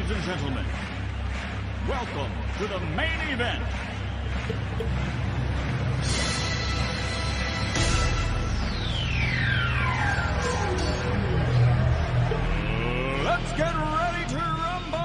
Ladies and gentlemen, welcome to the main event. Let's get ready to rumble!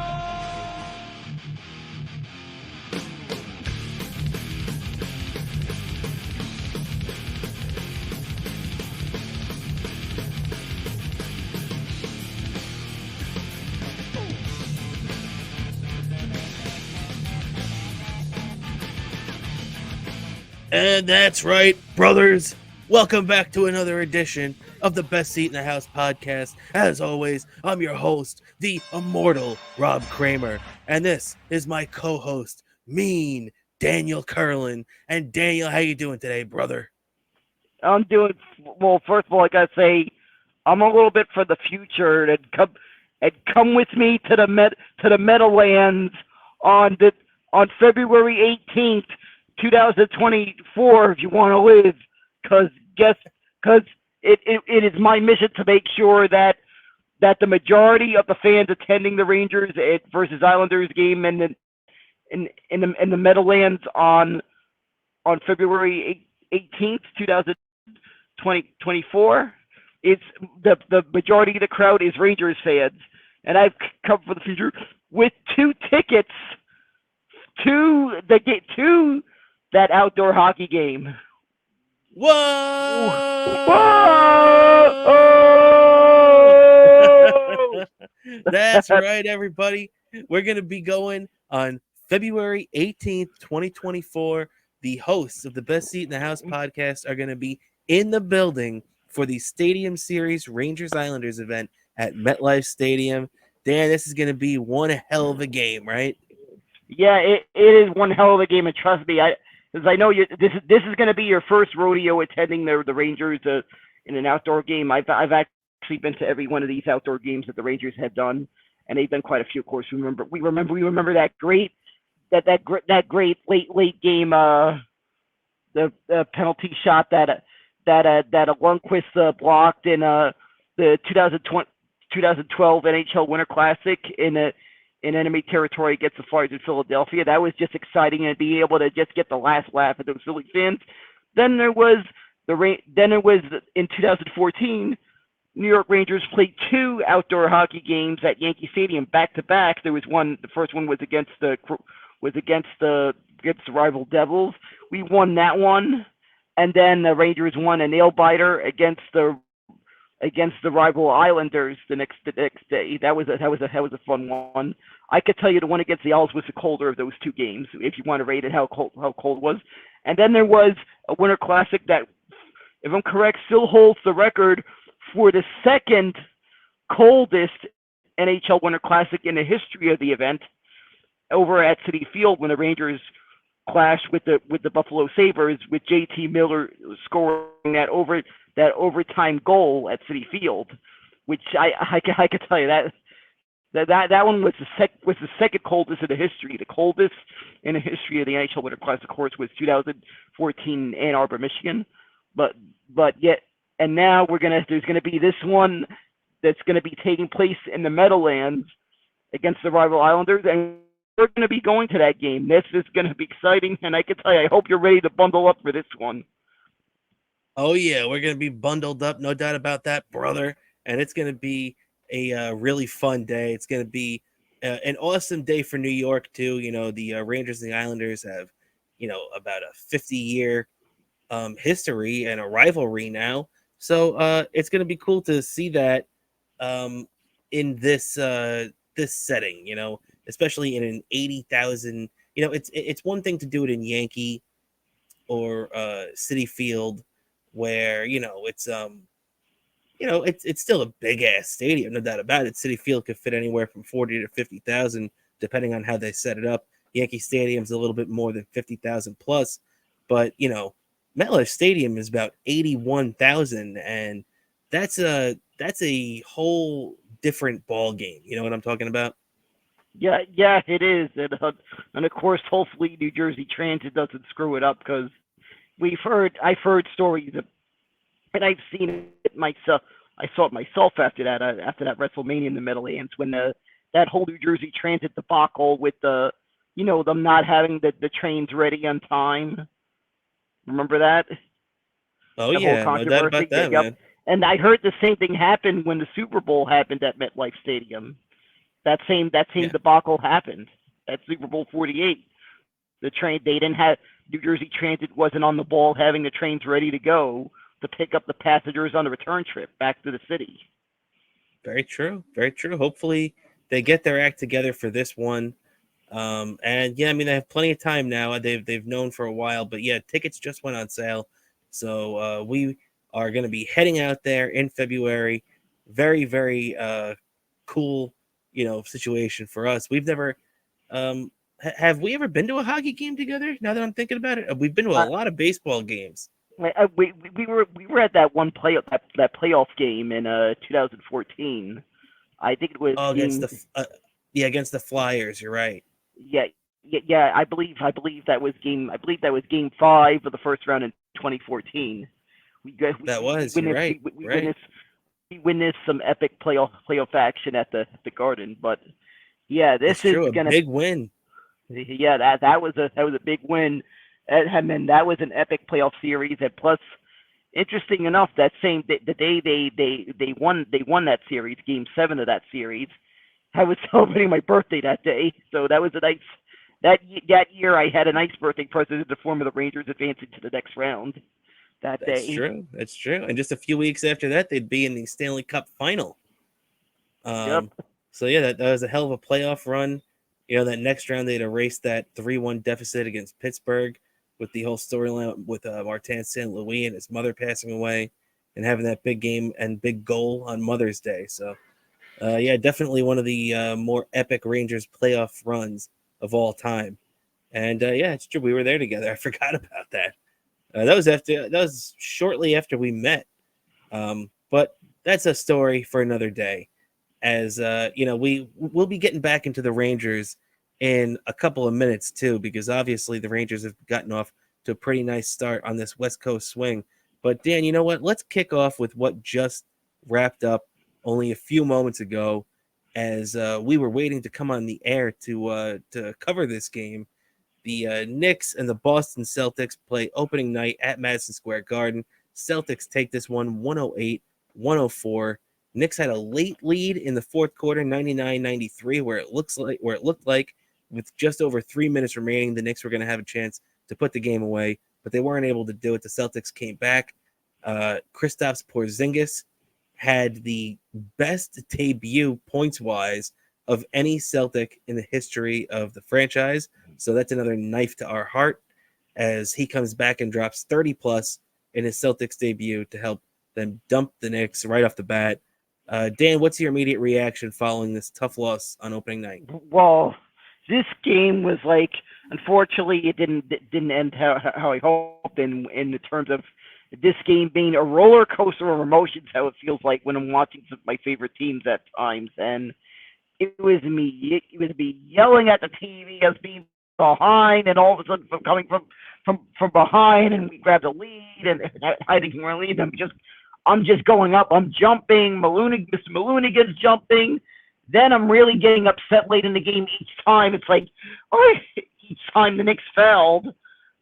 And that's right, brothers. Welcome back to another edition of the Best Seat in the House podcast. As always, I'm your host, the immortal Rob Cramer. And this is my co-host, mean Daniel Curlin. And Daniel, how you doing today, brother? I'm doing well. First of all, I gotta say, I'm a little bit for the future. And come with me to the Meadowlands on February 18th, 2024, if you want to live, because it is my mission to make sure that the majority of the fans attending the Rangers versus Islanders game in the Meadowlands on February 18th, 2024, it's the majority of the crowd is Rangers fans, and I've come for the future with 2 tickets to that outdoor hockey game. Whoa! Whoa! That's right, everybody. We're going to be going on February 18th, 2024. The hosts of the Best Seat in the House podcast are going to be in the building for the Stadium Series Rangers-Islanders event at MetLife Stadium. Dan, this is going to be one hell of a game, right? Yeah, it is one hell of a game, and trust me, because I know this is going to be your first rodeo attending the Rangers in an outdoor game. I've actually been to every one of these outdoor games that the Rangers have done, and they've done quite a few. Of course, we remember that great late game, the penalty shot that Lundqvist blocked in the 2012 NHL Winter Classic in enemy territory against the Flyers in Philadelphia. That was just exciting, and be able to just get the last laugh at those Philly fans. Then there was in 2014, New York Rangers played 2 outdoor hockey games at Yankee Stadium back to back. There was one. The first one was against the rival Devils. We won that one, and then the Rangers won a nail biter against the rival Islanders the next day. That was a fun one. I could tell you the one against the Owls was the colder of those 2 games, if you want to rate it how cold it was. And then there was a Winter Classic that, if I'm correct, still holds the record for the second coldest NHL Winter Classic in the history of the event, over at Citi Field, when the Rangers clashed with the Buffalo Sabres, with JT Miller scoring that overtime goal at Citi Field, which I can tell you that one was the second coldest in the history. The coldest in the history of the NHL Winter Classic, of course, was 2014 Ann Arbor, Michigan. But yet, and now there's gonna be this one that's gonna be taking place in the Meadowlands against the rival Islanders, and we're gonna be going to that game. This is gonna be exciting, and I can tell you, I hope you're ready to bundle up for this one. Oh, yeah, we're going to be bundled up, no doubt about that, brother. And it's going to be a really fun day. It's going to be an awesome day for New York, too. You know, the Rangers and the Islanders have, about a 50-year history and a rivalry now. So it's going to be cool to see that in this setting, especially in an 80,000. It's one thing to do it in Yankee or Citi Field, where it's still a big ass stadium, no doubt about it. Citi Field could fit anywhere from 40 to 50,000, depending on how they set it up. Yankee Stadium's a little bit more than 50,000 plus, but MetLife Stadium is about 81,000, and that's a whole different ball game. You know what I'm talking about? Yeah, it is, and of course, hopefully, New Jersey Transit doesn't screw it up, because I've heard stories, and I've seen it myself. I saw it myself after that WrestleMania in the Meadowlands, when the that whole New Jersey Transit debacle with the, them not having the trains ready on time. Remember that? Oh The whole yeah, no doubt controversy. about that, Yep. man. And I heard the same thing happened when the Super Bowl happened at MetLife Stadium. That same Yeah, debacle happened at Super Bowl 48. The train they didn't have New Jersey Transit wasn't on the ball having the trains ready to go to pick up the passengers on the return trip back to the city. very true, very true. Hopefully, they get their act together for this one. And yeah, I mean, they have plenty of time now. They've known for a while, but yeah, tickets just went on sale, so we are going to be heading out there in February. Very, very cool, situation for us. We've never, have we ever been to a hockey game together? Now that I'm thinking about it, we've been to a Uh, lot of baseball games. we were at that one that playoff game in 2014. I think it was Oh, game. against the Flyers. You're right. Yeah, yeah. I believe that was game. I believe that was game 5 of the first round in 2014. That We was. You're witnessed right. we Right. witnessed some epic playoff action at the Garden. But yeah, this It's is true. A gonna. big win. Yeah, that was a big win. And that was an epic playoff series. And plus, interesting enough, that same the day they won that series, game 7 of that series. I was celebrating my birthday that day, so that was a nice. That year, I had a nice birthday present in the form of the Rangers advancing to the next round that That's day. true. That's true. And just a few weeks after that, they'd be in the Stanley Cup final. Yep. So yeah, that was a hell of a playoff run. That next round they'd erased that 3-1 deficit against Pittsburgh with the whole storyline with Martin St. Louis and his mother passing away and having that big game and big goal on Mother's Day. So yeah, definitely one of the more epic Rangers playoff runs of all time. And yeah, it's true. We were there together. I forgot about that. That was shortly after we met. But that's a story for another day. As we'll be getting back into the Rangers in a couple of minutes too, because obviously the Rangers have gotten off to a pretty nice start on this West Coast swing. But Dan, you know what? Let's kick off with what just wrapped up only a few moments ago, as we were waiting to come on the air to cover this game. The Knicks and the Boston Celtics play opening night at Madison Square Garden. Celtics take this one 108-104. Knicks had a late lead in the fourth quarter, 99-93, where it looked like with just over 3 minutes remaining, the Knicks were going to have a chance to put the game away, but they weren't able to do it. The Celtics came back. Kristaps Porzingis had the best debut points-wise of any Celtic in the history of the franchise. So that's another knife to our heart as he comes back and drops 30-plus in his Celtics debut to help them dump the Knicks right off the bat. Dan, what's your immediate reaction following this tough loss on opening night? Well, this game was like, unfortunately, it didn't end how I hoped in terms of this game being a roller coaster of emotions. How it feels like when I'm watching some of my favorite teams at times, and it was me yelling at the TV as being behind, and all of a sudden coming from behind, and we grabbed a lead, and I think we're lead. I'm just going up. I'm jumping. Mr. Malunigan's jumping. Then I'm really getting upset late in the game each time. It's like, each time the Knicks failed,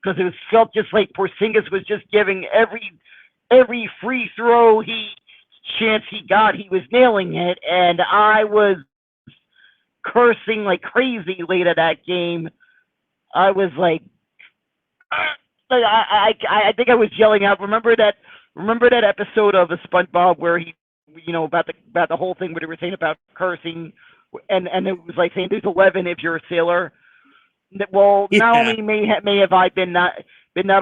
because it felt just like Porzingis was just giving every free throw chance he got, he was nailing it, and I was cursing like crazy late at that game. I was like, I think I was yelling out. Remember that episode of the SpongeBob where he, about the whole thing where they were saying about cursing, and it was like saying there's 11 if you're a sailor. Well, Yeah. not only may have I been not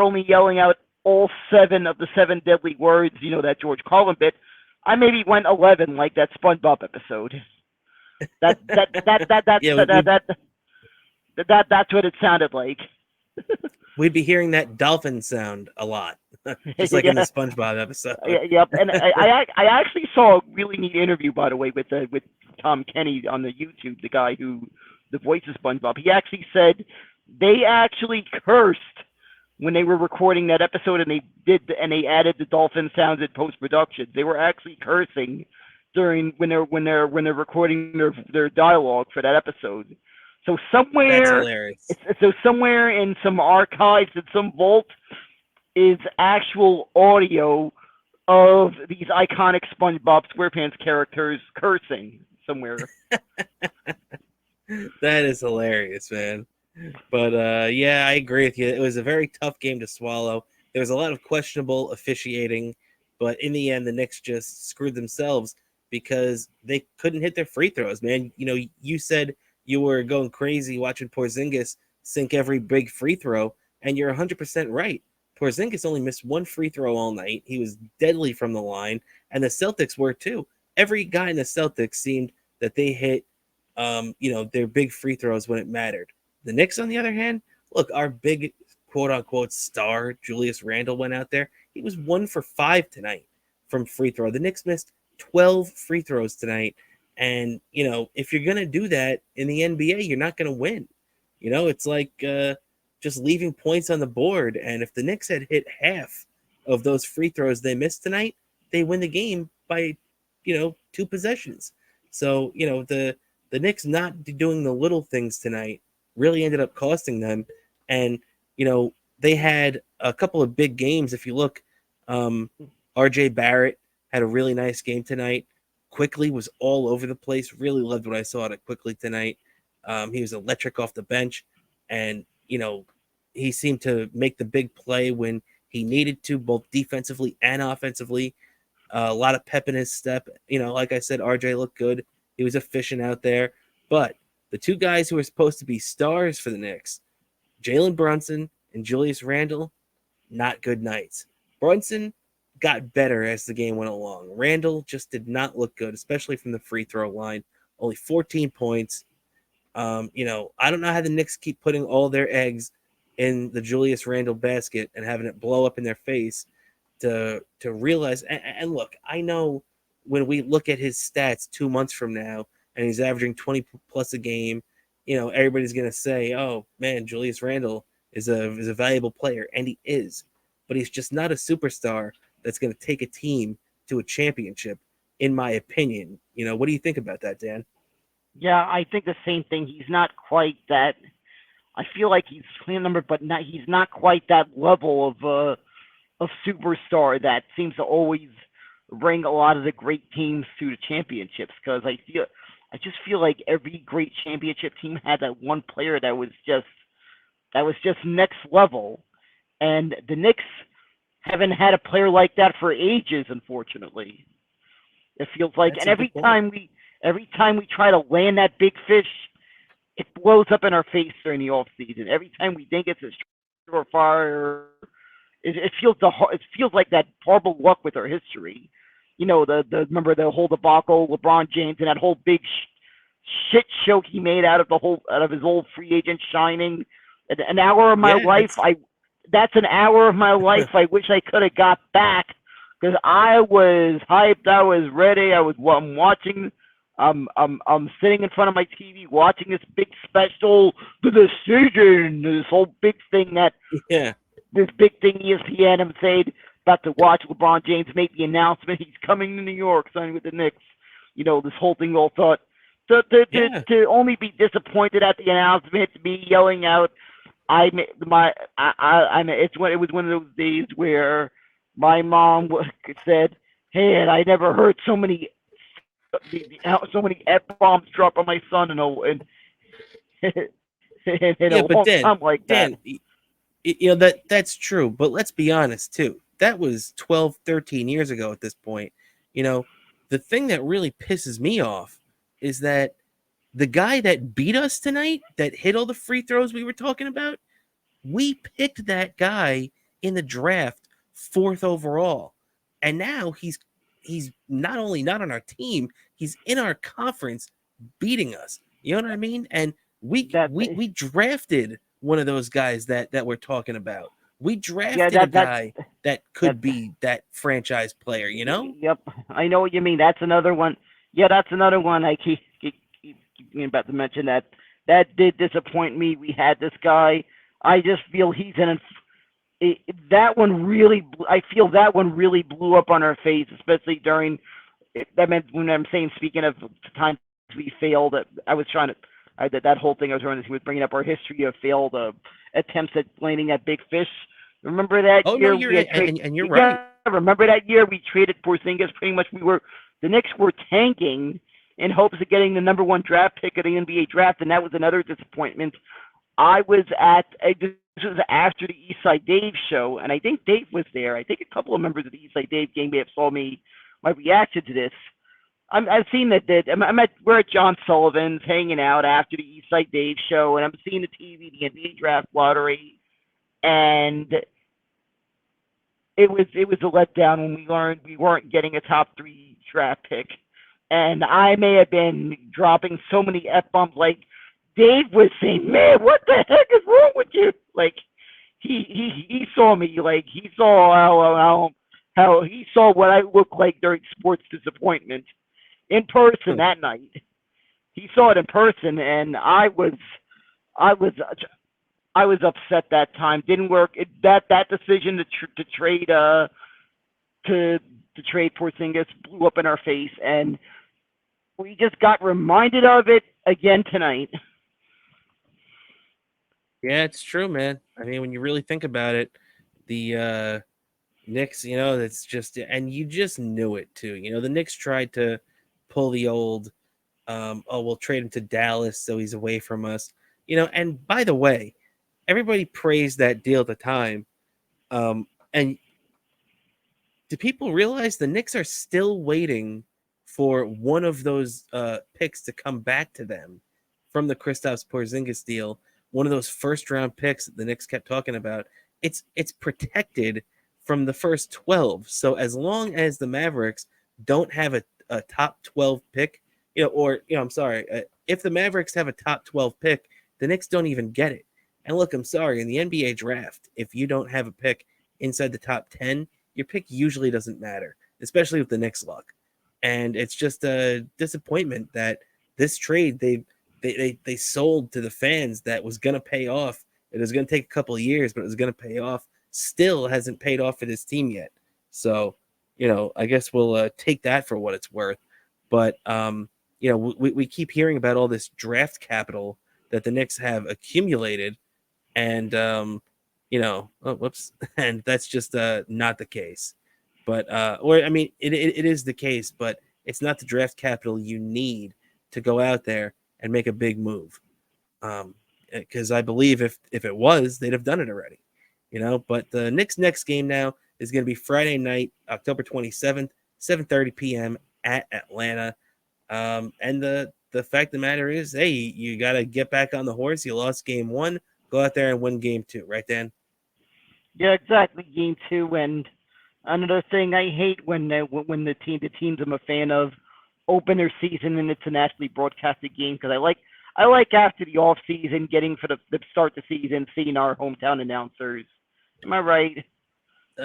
only yelling out all 7 of the 7 deadly words, that George Carlin bit, I maybe went 11 like that SpongeBob episode. That's what it sounded like. We'd be hearing that dolphin sound a lot, just like in the SpongeBob episode. Yep, and I actually saw a really neat interview, by the way, with Tom Kenny on the YouTube, the guy who the voice of SpongeBob. He actually said they actually cursed when they were recording that episode, and they added the dolphin sounds in post production. They were actually cursing during when they're recording their dialogue for that episode. So That's somewhere, hilarious. somewhere in some archives in some vault is actual audio of these iconic SpongeBob SquarePants characters cursing somewhere. That is hilarious, man. But yeah, I agree with you. It was a very tough game to swallow. There was a lot of questionable officiating, but in the end, the Knicks just screwed themselves because they couldn't hit their free throws, man. You know, you said you were going crazy watching Porzingis sink every big free throw, and you're 100% right. Porzingis only missed one free throw all night. He was deadly from the line, and the Celtics were too. Every guy in the Celtics seemed that they hit, their big free throws when it mattered. The Knicks, on the other hand, look, our big quote-unquote star, Julius Randle, went out there. He was 1 for 5 tonight from free throw. The Knicks missed 12 free throws tonight. And, if you're going to do that in the NBA, you're not going to win. It's like just leaving points on the board. And if the Knicks had hit half of those free throws they missed tonight, they win the game by, 2 possessions. So, the Knicks not doing the little things tonight really ended up costing them. And, they had a couple of big games. If you look, RJ Barrett had a really nice game tonight. Quickly was all over the place. Really loved what I saw out of Quickly tonight. He was electric off the bench. And, he seemed to make the big play when he needed to, both defensively and offensively. A lot of pep in his step. Like I said, RJ looked good. He was efficient out there. But the two guys who are supposed to be stars for the Knicks, Jalen Brunson and Julius Randle, not good nights. Brunson got better as the game went along. Randle just did not look good, especially from the free throw line. Only 14 points. I don't know how the Knicks keep putting all their eggs in the Julius Randle basket and having it blow up in their face to realize. And look, I know when we look at his stats 2 months from now and he's averaging 20 plus a game, everybody's going to say, oh, man, Julius Randle is a valuable player, and he is. But he's just not a superstar that's going to take a team to a championship, in my opinion. What do you think about that, Dan? Yeah, I think the same thing. He's not quite that. I feel like he's clean number, but he's not quite that level of superstar that seems to always bring a lot of the great teams to the championships. Because I just feel like every great championship team had that one player that was just next level, and the Knicks haven't had a player like that for ages, unfortunately. It feels like, That's and every time we try to land that big fish, it blows up in our face during the off season. Every time we think it's a surefire, it feels like that horrible luck with our history. Remember the whole debacle, LeBron James, and that whole big shit show he made out of his old free agent signing. An hour of my life, that's an hour of my life I wish I could have got back, because I was hyped, I was ready, I'm watching, I'm sitting in front of my TV watching this big special, The Decision, this whole big thing this big thing ESPN I'm saying, about to watch LeBron James make the announcement he's coming to New York, signing with the Knicks. This whole thing, all thought to only be disappointed at the announcement, to be yelling out. It was one of those days where my mom said, "Hey, and I never heard so many F-bombs drop on my son in a long time like that." That's true, but let's be honest too. That was 12, 13 years ago at this point. The thing that really pisses me off is that the guy that beat us tonight, that hit all the free throws we were talking about, we picked that guy in the draft 4th overall. And now he's not only not on our team, he's in our conference beating us. You know what I mean? And we drafted one of those guys that we're talking about. We drafted a guy that could be that franchise player, Yep, I know what you mean. That's another one. Yeah, that's another one I keep about to mention that did disappoint me. We had this guy. I just feel that one really blew up on our face, especially during that meant when I'm saying, speaking of the times we failed, I was trying to, that whole thing I was running, he was bringing up our history of failed attempts at landing that big fish. Remember that Oh no, year you're we had and you're you right. remember that year we traded Porzingis? Pretty much, the Knicks were tanking in hopes of getting the number one draft pick of the NBA draft, and that was another disappointment. I was this was after the Eastside Dave show, and I think Dave was there. I think a couple of members of the Eastside Dave gang may have saw my reaction to this. I've seen that we're at John Sullivan's hanging out after the Eastside Dave show, and I'm seeing the TV, the NBA draft lottery, and it was a letdown when we learned we weren't getting a top 3 draft pick. And I may have been dropping so many F-bombs, like Dave was saying, "Man, what the heck is wrong with you?" Like he saw me, like he saw how he saw what I looked like during sports disappointment in person that night. He saw it in person, and I was upset that time. Didn't work. That decision to trade Porzingis blew up in our face, and we just got reminded of it again tonight. Yeah, it's true, man. I mean, when you really think about it, the Knicks, that's just, and you just knew it too. The Knicks tried to pull the old, we'll trade him to Dallas so he's away from us. And by the way, everybody praised that deal at the time. And do people realize the Knicks are still waiting for one of those picks to come back to them from the Kristaps Porzingis deal? One of those first-round picks that the Knicks kept talking about. It's protected from the first 12. So as long as the Mavericks don't have a top 12 pick, if the Mavericks have a top 12 pick, the Knicks don't even get it. And look, I'm sorry, in the NBA draft, if you don't have a pick inside the top 10, your pick usually doesn't matter, especially with the Knicks luck. And it's just a disappointment that this trade they sold to the fans that was going to pay off. It was going to take a couple of years, but it was going to pay off. Still hasn't paid off for this team yet. So, I guess we'll take that for what it's worth. But, we keep hearing about all this draft capital that the Knicks have accumulated. And, and that's just not the case. But, it is the case, but it's not the draft capital you need to go out there and make a big move. Because I believe if it was, they'd have done it already. But the Knicks' next game now is going to be Friday night, October 27th, 7:30 p.m. at Atlanta. And the fact of the matter is, hey, you got to get back on the horse. You lost game 1. Go out there and win game 2, right, Dan? Yeah, exactly. Game 2, and another thing I hate when the teams I'm a fan of open their season and it's a nationally broadcasted game, because I like after the off season getting for the start the season seeing our hometown announcers. Am I right?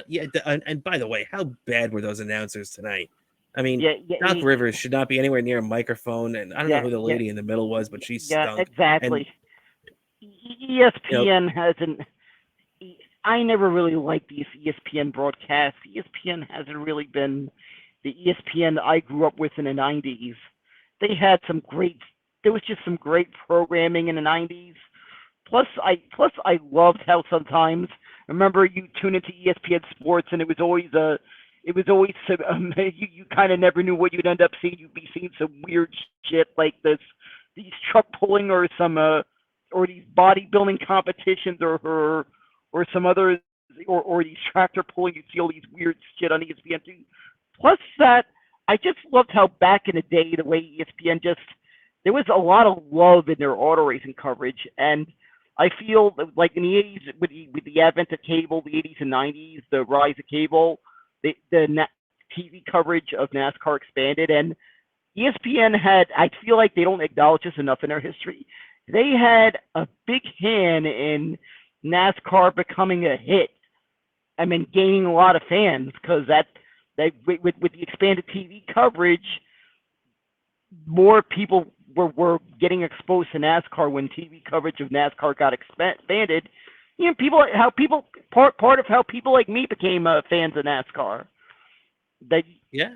Yeah, and by the way, how bad were those announcers tonight? I mean, Doc Yeah, Rivers should not be anywhere near a microphone, and I don't know who the lady in the middle was, but she stunk. Yeah, exactly. And, ESPN hasn't. I never really liked these ESPN broadcasts. ESPN hasn't really been the ESPN I grew up with in the 90s. There was just some great programming in the 90s. Plus I loved how sometimes, remember, you tune into ESPN Sports and it was always you kind of never knew what you'd end up seeing. You'd be seeing some weird shit like these truck pulling or some or these bodybuilding competitions or some other or these tractor pulling. You'd see all these weird shit on ESPN too. Plus that, I just loved how back in the day, the way ESPN there was a lot of love in their auto racing coverage. And I feel like in the 80s, with the advent of cable, the 80s and 90s, the rise of cable, the TV coverage of NASCAR expanded. And ESPN I feel like they don't acknowledge this enough in their history. They had a big hand in NASCAR becoming a hit. I mean, gaining a lot of fans, because with the expanded TV coverage, more people were getting exposed to NASCAR when TV coverage of NASCAR got expanded. Part of how people like me became fans of NASCAR. That Yeah.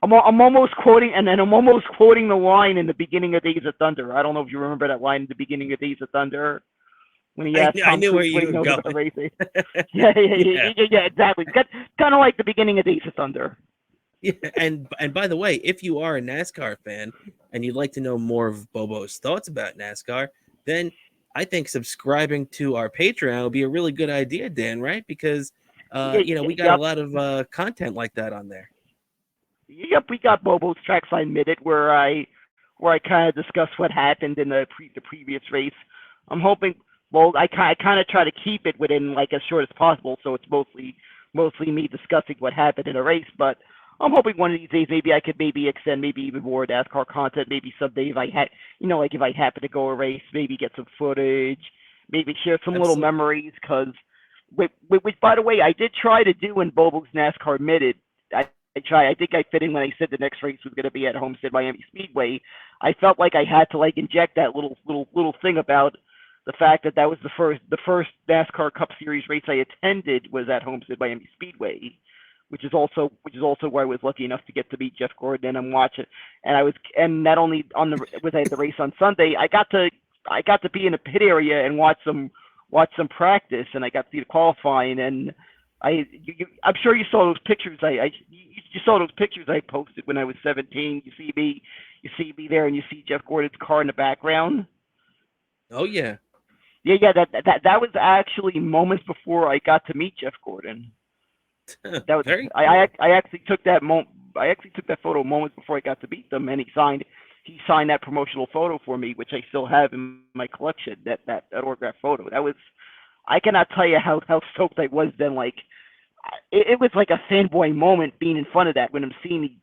I'm almost quoting, and then I'm almost quoting the line in the beginning of Days of Thunder. I don't know if you remember that line in the beginning of Days of Thunder when he asked I Tom knew where Cruise you what he were knows going. about racing. Yeah, exactly. Kind of like the beginning of Days of Thunder. Yeah, and by the way, if you are a NASCAR fan and you'd like to know more of Bobo's thoughts about NASCAR, then I think subscribing to our Patreon will be a really good idea, Dan, right? Because we got a Yep. lot of content like that on there. Yep, we got Bobo's Trackside Minute where I kind of discuss what happened in the previous race. I'm hoping. Well, I kind of try to keep it within like as short as possible, so it's mostly me discussing what happened in a race. But I'm hoping one of these days maybe I could extend maybe even more NASCAR content. Maybe someday if I had like if I happen to go a race, maybe get some footage, maybe share some little Absolutely. memories. Because which by the way I did try to do in Bobo's NASCAR Minute. I think I fit in when I said the next race was going to be at Homestead Miami Speedway. I felt like I had to like inject that little thing about the fact that was the first NASCAR Cup Series race I attended was at Homestead Miami Speedway, which is also where I was lucky enough to get to meet Jeff Gordon and watch it. And not only was I at the race on Sunday, I got to be in a pit area and watch some practice, and I got to see the qualifying. And I'm sure you saw those pictures. You saw those pictures I posted when I was 17. You see me there, and you see Jeff Gordon's car in the background. Oh yeah. Yeah. That was actually moments before I got to meet Jeff Gordon. That was Very cool. I actually took that photo moments before I got to meet them, and he signed that promotional photo for me, which I still have in my collection. That autograph photo. That was. I cannot tell you how stoked I was then. Like, it was like a fanboy moment being in front of that when I'm seeing,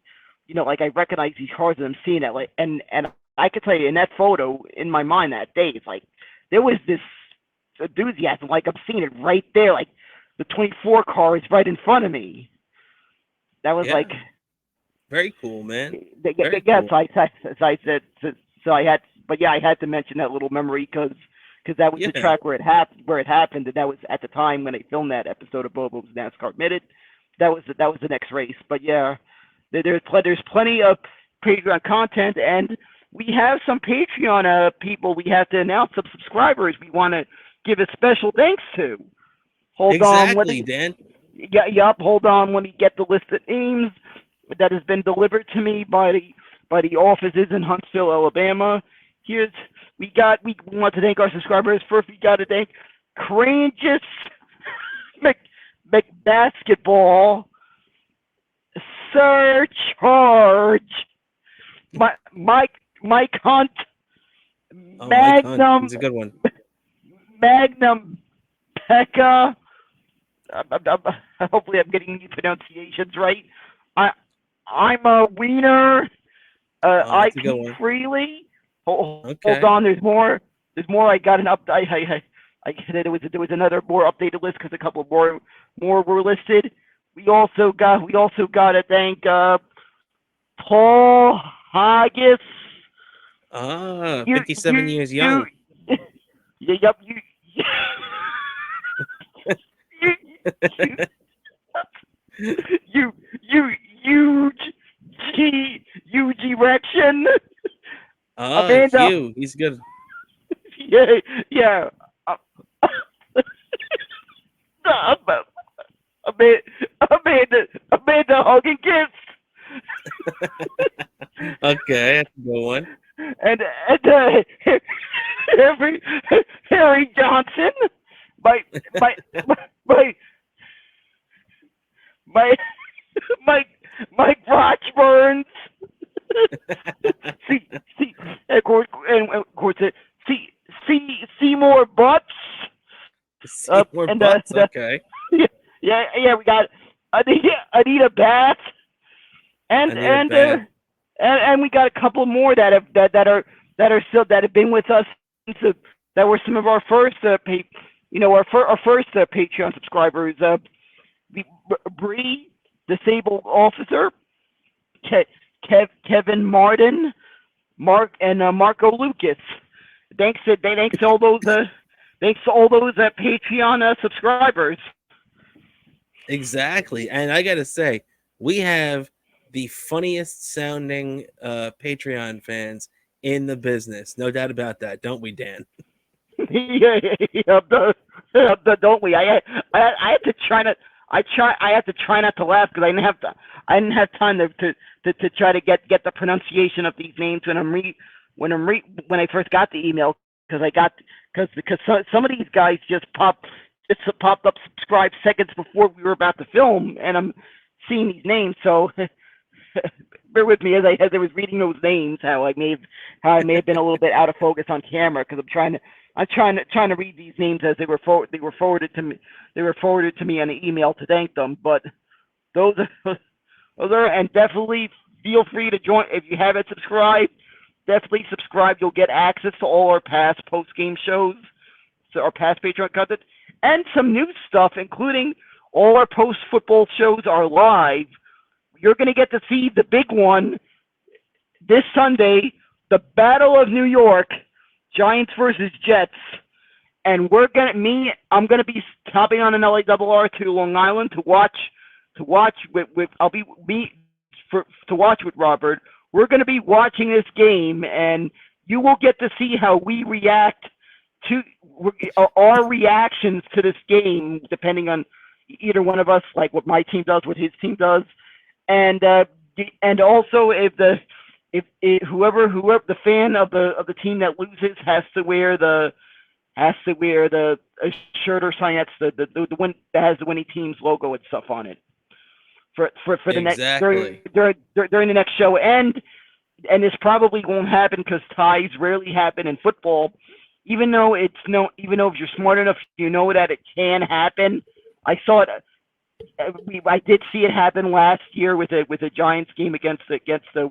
like I recognize these cars and I'm seeing that. Like, and I could tell you in that photo in my mind that day, it's like there was this enthusiasm. Like I'm seeing it right there. Like the 24 car is right in front of me. That was like very cool, man. Cool. I said so. I had to mention that little memory because that was the track where it happened, and that was at the time when I filmed that episode of Bobo's NASCAR Minute. That was the next race. But yeah, there's plenty of Patreon content, and we have some Patreon people we have to announce, some subscribers we want to give a special thanks to. Hold on, Dan. Yeah, yup. Hold on, let me get the list of names that has been delivered to me by the offices in Huntsville, Alabama. We want to thank our subscribers. First, we got to thank Courageous McBasketball, Sir Charge, Mike Hunt, Magnum. It's a good one. Magnum Pekka. Hopefully, I'm getting these pronunciations right. I'm a Wiener. IP Freely. Hold on, there's more. I got an update. There was another more updated list because a couple more were listed. We also got to thank Paul Haggis. 57 years young. Yep. Huge erection. Hugh, he's good. Yeah. Amanda hugging kiss. Okay, that's a good one. And Harry Johnson, Mike Rochburns. Seymour Butts. Seymour Butts. Okay. Yeah. We got Anita Bass, and we got a couple more that have been with us since that were some of our first Patreon subscribers. Bree, disabled officer, Kevin Martin, Mark, and Marco Lucas. Thanks to all those Patreon subscribers. Exactly, and I gotta say, we have the funniest sounding Patreon fans in the business. No doubt about that, don't we, Dan? Don't we? I had to try not. I had to try not to laugh because I didn't have time to try to get the pronunciation of these names when I first got the email because some of these guys just popped up subscribe seconds before we were about to film, and I'm seeing these names. So bear with me as I was reading those names. How I may have been a little bit out of focus on camera because I'm trying to read these names as they were forwarded to me. They were forwarded to me on an email to thank them. But those are, and definitely feel free to join if you haven't subscribed. Definitely subscribe. You'll get access to all our past post-game shows, so our past Patreon content, and some new stuff, including all our post-football shows are live. You're going to get to see the big one this Sunday, the Battle of New York, Giants versus Jets. And I'm going to be stopping on an LARR to Long Island to watch with Robert. We're going to be watching this game, and you will get to see how we react to our reactions to this game, depending on either one of us, like what my team does, what his team does, and also if whoever the fan of the team that loses has to wear the shirt or sign that's the one that has the winning team's logo and stuff on it for the next during the next show. And this probably won't happen because ties rarely happen in football. Even though if you're smart enough, you know that it can happen. I saw it. I did see it happen last year with a Giants game against the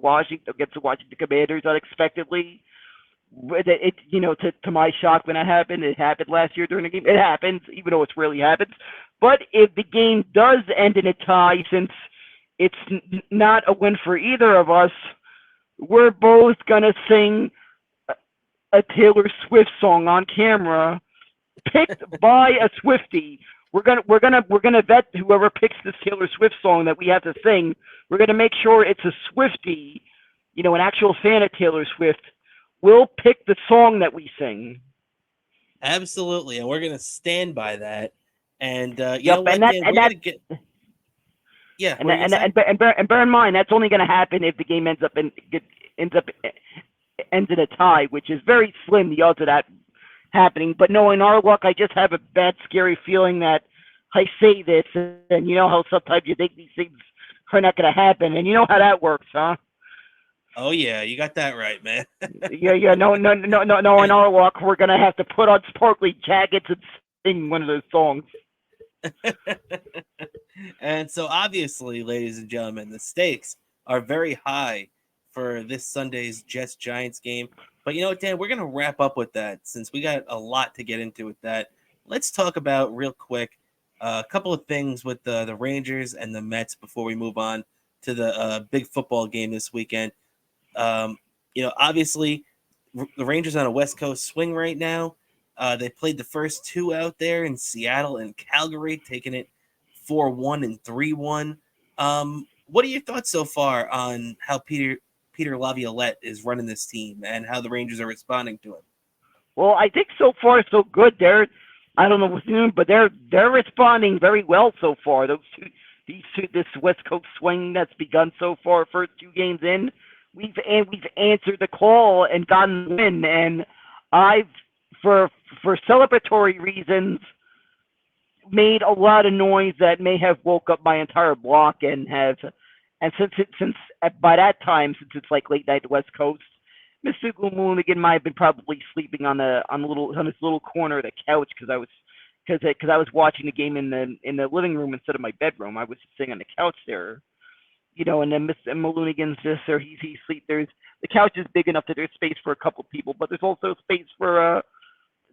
Washington Commanders unexpectedly. To my shock, when it happened last year during the game. It happens, even though it rarely happens. But if the game does end in a tie, since it's not a win for either of us, we're both gonna sing a Taylor Swift song on camera, picked by a Swiftie. We're gonna vet whoever picks this Taylor Swift song that we have to sing. We're gonna make sure it's a Swiftie, an actual fan of Taylor Swift. We'll pick the song that we sing. Absolutely, and we're gonna stand by that. And bear in mind that's only gonna happen if the game ends in a tie, which is very slim, the odds of that happening. But knowing our luck, I just have a bad, scary feeling that I say this, and you know how sometimes you think these things are not going to happen, and you know how that works, huh? Oh yeah, you got that right, man. yeah. No. In our luck, we're gonna have to put on sparkly jackets and sing one of those songs. And so, obviously, ladies and gentlemen, the stakes are very high for this Sunday's Jets-Giants game. But you know what, Dan, we're going to wrap up with that since we got a lot to get into with that. Let's talk about real quick a couple of things with the Rangers and the Mets before we move on to the big football game this weekend. Obviously, the Rangers on a West Coast swing right now. They played the first two out there in Seattle and Calgary, taking it 4-1 and 3-1. What are your thoughts so far on how Peter Laviolette is running this team and how the Rangers are responding to him? Well, I think so far so good. I don't know what's new, but they're responding very well so far. This West Coast swing that's begun so far, first two games in, we've answered the call and gotten the win. And I've, for celebratory reasons, made a lot of noise that may have woke up my entire block and since by that time, since it's like late night West Coast, Mr. Gloomonigan might have been probably sleeping on his little corner of the couch because I was watching the game in the living room instead of my bedroom. I was sitting on the couch there, and then Mr. Malunigan's just there. He's sleep. The couch is big enough that there's space for a couple people, but there's also space for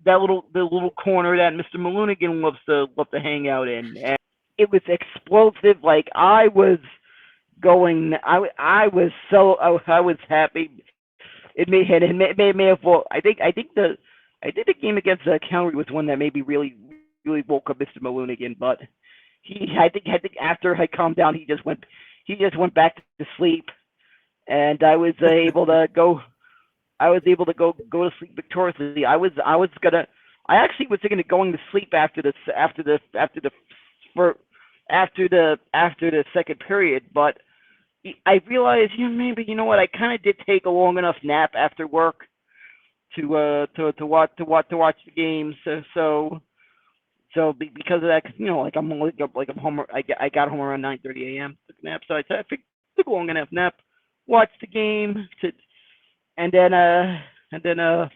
the little corner that Mr. Malunigan loves to hang out in. And it was explosive. Like I was happy. It may have. Well, I think the game against Calgary was one that maybe really woke up Mr. Malunigan. But I think after I calmed down, he he just went back to sleep, and I was able to go. I was able to go to sleep victoriously. I actually was thinking of going to sleep after the second period, but I realized, maybe what, I kind of did take a long enough nap after work to watch the game. So because of that, cause, like I'm home. I got home around 9:30 a.m. Took a nap, so I took a long enough nap, watched the game, and then of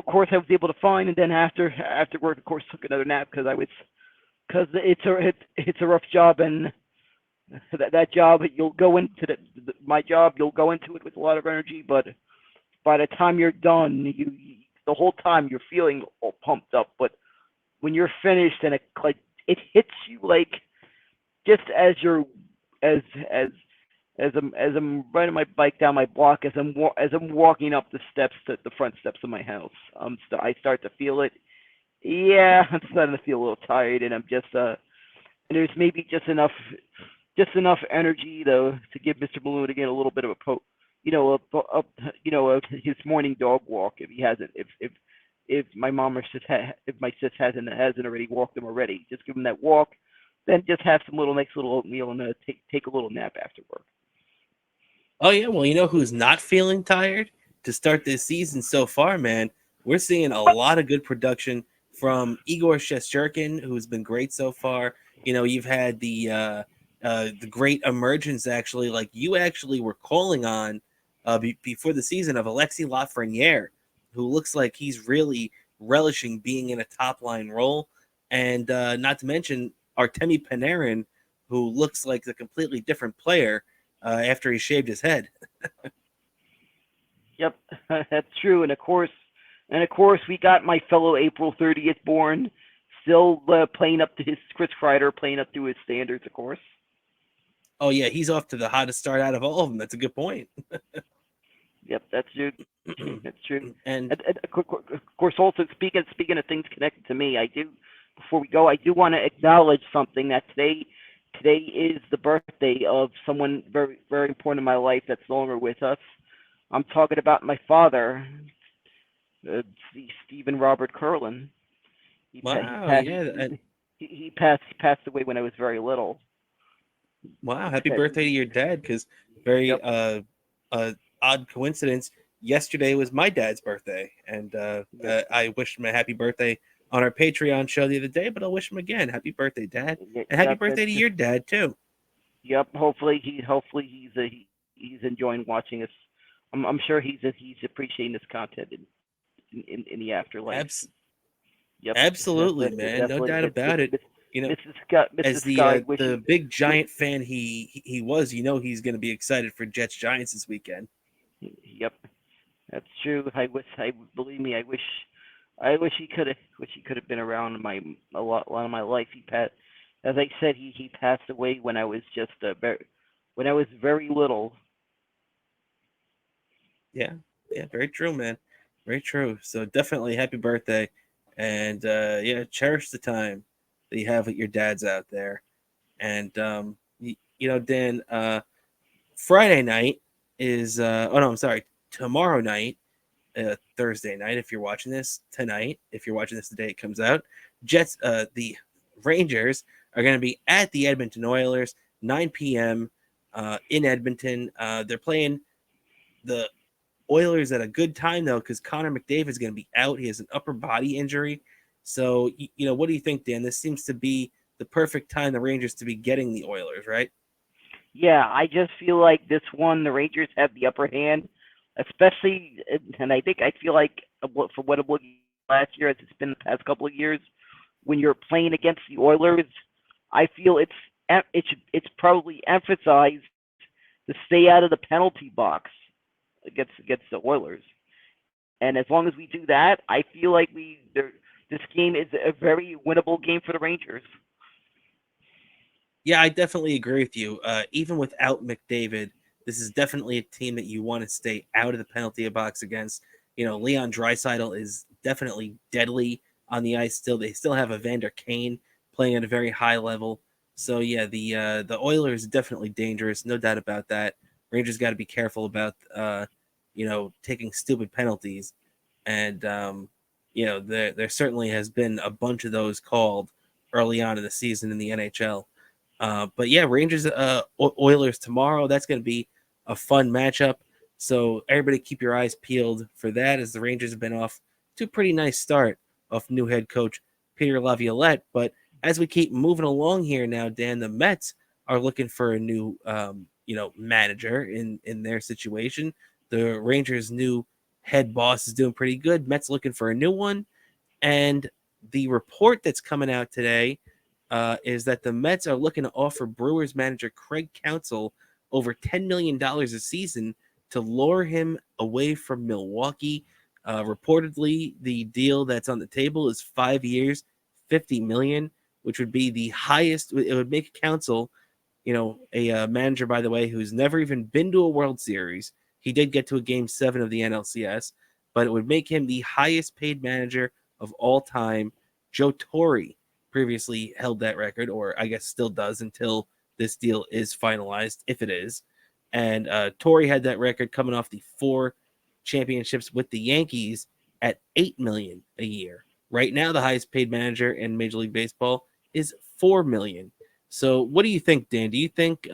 course I was able to find, and then after work, of course, took another nap because it's a rough job, and that job, you'll go into my job, you'll go into it with a lot of energy, but by the time you're done, the whole time you're feeling all pumped up, but when you're finished and it hits you like just as I'm riding my bike down my block, as I'm walking up the front steps of my house, I start to feel it. Yeah, I'm starting to feel a little tired, and I'm just and there's maybe just enough energy to give Mr. Balloon again a little bit of his morning dog walk if he hasn't, if my mom or if my sis hasn't already walked him already. Just give him that walk, then just have some nice little oatmeal and take a little nap after work. Oh yeah, well, you know who's not feeling tired to start this season so far, man? We're seeing a lot of good production from Igor Shesterkin, who's been great so far. You've had the great emergence, actually, like you actually were calling on before the season, of Alexis Lafreniere, who looks like he's really relishing being in a top line role, and not to mention Artemi Panarin, who looks like a completely different player after he shaved his head. Yep, that's true. And of course, we got my fellow April 30th born still playing up to his Chris Kreider, playing up to his standards, of course. Oh yeah, he's off to the hottest start out of all of them. That's a good point. Yep, that's true. That's true. And of course, also speaking of things connected to me, before we go, I do want to acknowledge something, that today is the birthday of someone very, very important in my life that's no longer with us. I'm talking about my father, Stephen Robert Curlin. He passed away when I was very little. Wow, happy birthday to your dad, because very Yep. Odd coincidence. Yesterday was my dad's birthday, and I wished him a happy birthday on our Patreon show the other day, but I'll wish him again. Happy birthday, Dad. And happy birthday to your dad, too. Yep, hopefully he's enjoying watching us. I'm sure he's appreciating this content in the afterlife. Yep, Absolutely, man. No doubt about it. As the big Giant fan he was, he's going to be excited for Jets Giants this weekend. Yep, that's true. Believe me, I wish he could have been around a lot of my life. As I said, he passed away when I was just very little. Yeah, very true, man. Very true. So definitely happy birthday, and cherish the time that you have with your dads out there. And Dan, Friday night is tomorrow night, Thursday night if you're watching this, tonight if you're watching this the day it comes out. The Rangers are going to be at the Edmonton Oilers, 9 p.m. In Edmonton. They're playing the Oilers at a good time, though, because Connor McDavid is going to be out. He has an upper body injury. So, what do you think, Dan? This seems to be the perfect time the Rangers to be getting the Oilers, right? Yeah, I just feel like this one, the Rangers have the upper hand, especially, and I feel like for what it was last year, as it's been the past couple of years, when you're playing against the Oilers, I feel it's probably emphasized to stay out of the penalty box against the Oilers. And as long as we do that, I feel like this game is a very winnable game for the Rangers. Yeah, I definitely agree with you. Even without McDavid, this is definitely a team that you want to stay out of the penalty box against. Leon Draisaitl is definitely deadly on the ice still. They still have Evander Kane playing at a very high level. So yeah, the Oilers definitely dangerous, no doubt about that. Rangers got to be careful about taking stupid penalties, and there certainly has been a bunch of those called early on in the season in the NHL. But yeah, Rangers Oilers tomorrow. That's going to be a fun matchup. So everybody keep your eyes peeled for that, as the Rangers have been off to a pretty nice start off new head coach Peter Laviolette. But as we keep moving along here now, Dan, the Mets are looking for a new manager in their situation. The Rangers' new head boss is doing pretty good. Mets looking for a new one, and the report that's coming out today is that the Mets are looking to offer Brewers manager Craig Counsell over $10 million a season to lure him away from Milwaukee. Reportedly, the deal that's on the table is 5 years, $50 million, which would be the highest. It would make Counsell, a manager, by the way, who's never even been to a World Series. He did get to a Game 7 of the NLCS, but it would make him the highest paid manager of all time. Joe Torre previously held that record, or I guess still does until this deal is finalized, if it is. And Torre had that record coming off the 4 championships with the Yankees at $8 million a year. Right now, the highest paid manager in Major League Baseball is $4 million. So, what do you think, Dan? Do you think,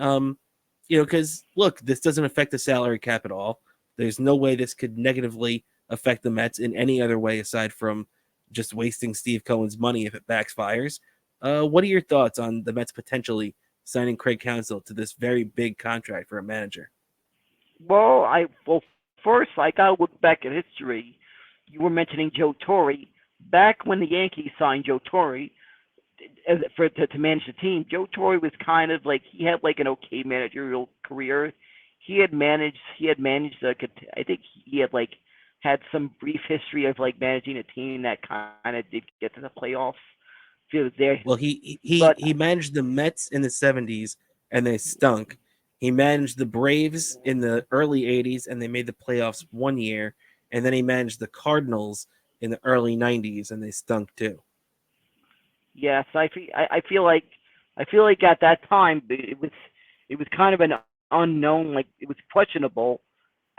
because look, this doesn't affect the salary cap at all. There's no way this could negatively affect the Mets in any other way aside from just wasting Steve Cohen's money if it backfires. What are your thoughts on the Mets potentially signing Craig Counsell to this very big contract for a manager? Well, first I gotta look back at history. You were mentioning Joe Torre. Back when the Yankees signed Joe Torre to manage the team, Joe Torre was kind of like, he had like an okay managerial career. I think he had like had some brief history of like managing a team that kind of did get to the playoffs. He was there, Well, but he managed the Mets in the 70s and they stunk. He managed the Braves in the early 80s and they made the playoffs one year, and then he managed the Cardinals in the early 90s and they stunk too. yes, I feel like at that time it was kind of an unknown, like it was questionable.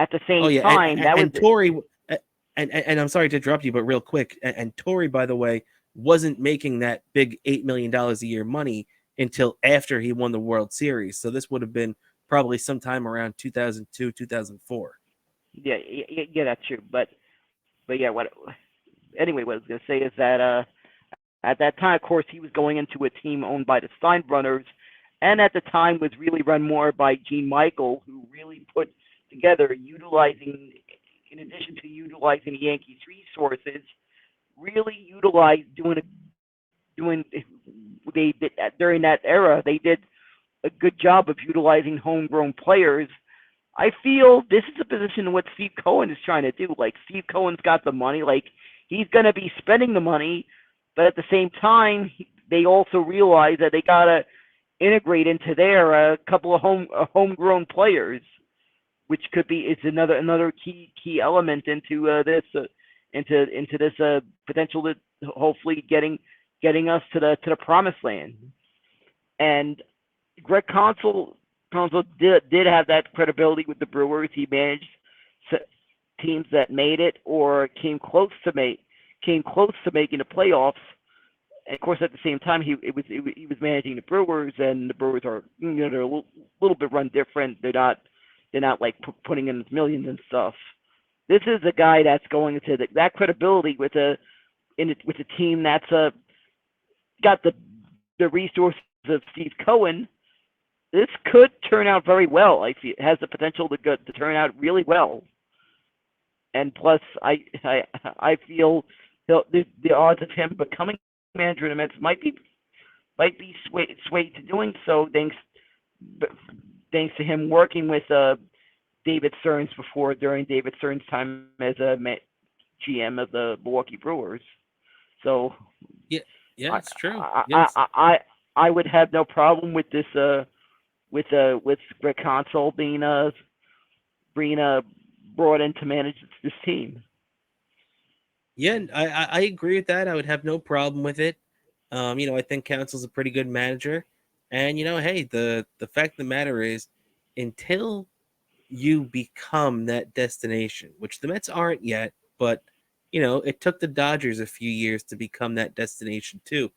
At the Oh same yeah, time, that was and Torrey, and I'm sorry to interrupt you, but real quick, and Torrey, by the way, wasn't making that big $8 million a year money until after he won the World Series. So this would have been probably sometime around 2002, 2004. yeah, that's true. But yeah, what I was gonna say is that at that time, of course, he was going into a team owned by the Steinbrenners, and at the time was really run more by Gene Michael, who really put together utilizing, in addition to utilizing the Yankees' resources, really utilized doing they did during that era. They did a good job of utilizing homegrown players. I feel this is a position what Steve Cohen is trying to do. Like, Steve Cohen's got the money, like he's going to be spending the money, but at the same time, they also realize that they gotta integrate into there a couple of homegrown players, which could be is another key element into this potential to hopefully getting us to the promised land. And Greg Counsell did have that credibility with the Brewers. He managed teams that made it or came close to making the playoffs. And of course, at the same time, he was managing the Brewers, and the Brewers are, they're a little bit run different. They're not like putting in millions and stuff. This is a guy that's going to that credibility with a team that's got the resources of Steve Cohen. This could turn out very well. I feel it has the potential to turn out really well. And plus, I feel the odds of him becoming manager of the Mets might be swayed to doing so thanks to him working with David Stearns during David Stearns' time as a GM of the Milwaukee Brewers. So Yeah, it's true. I Yes. I would have no problem with this with Greg Counsell being brought in to manage this team. Yeah, I agree with that. I would have no problem with it. I think Council's a pretty good manager. And hey, the fact of the matter is, until you become that destination, which the Mets aren't yet, but it took the Dodgers a few years to become that destination too.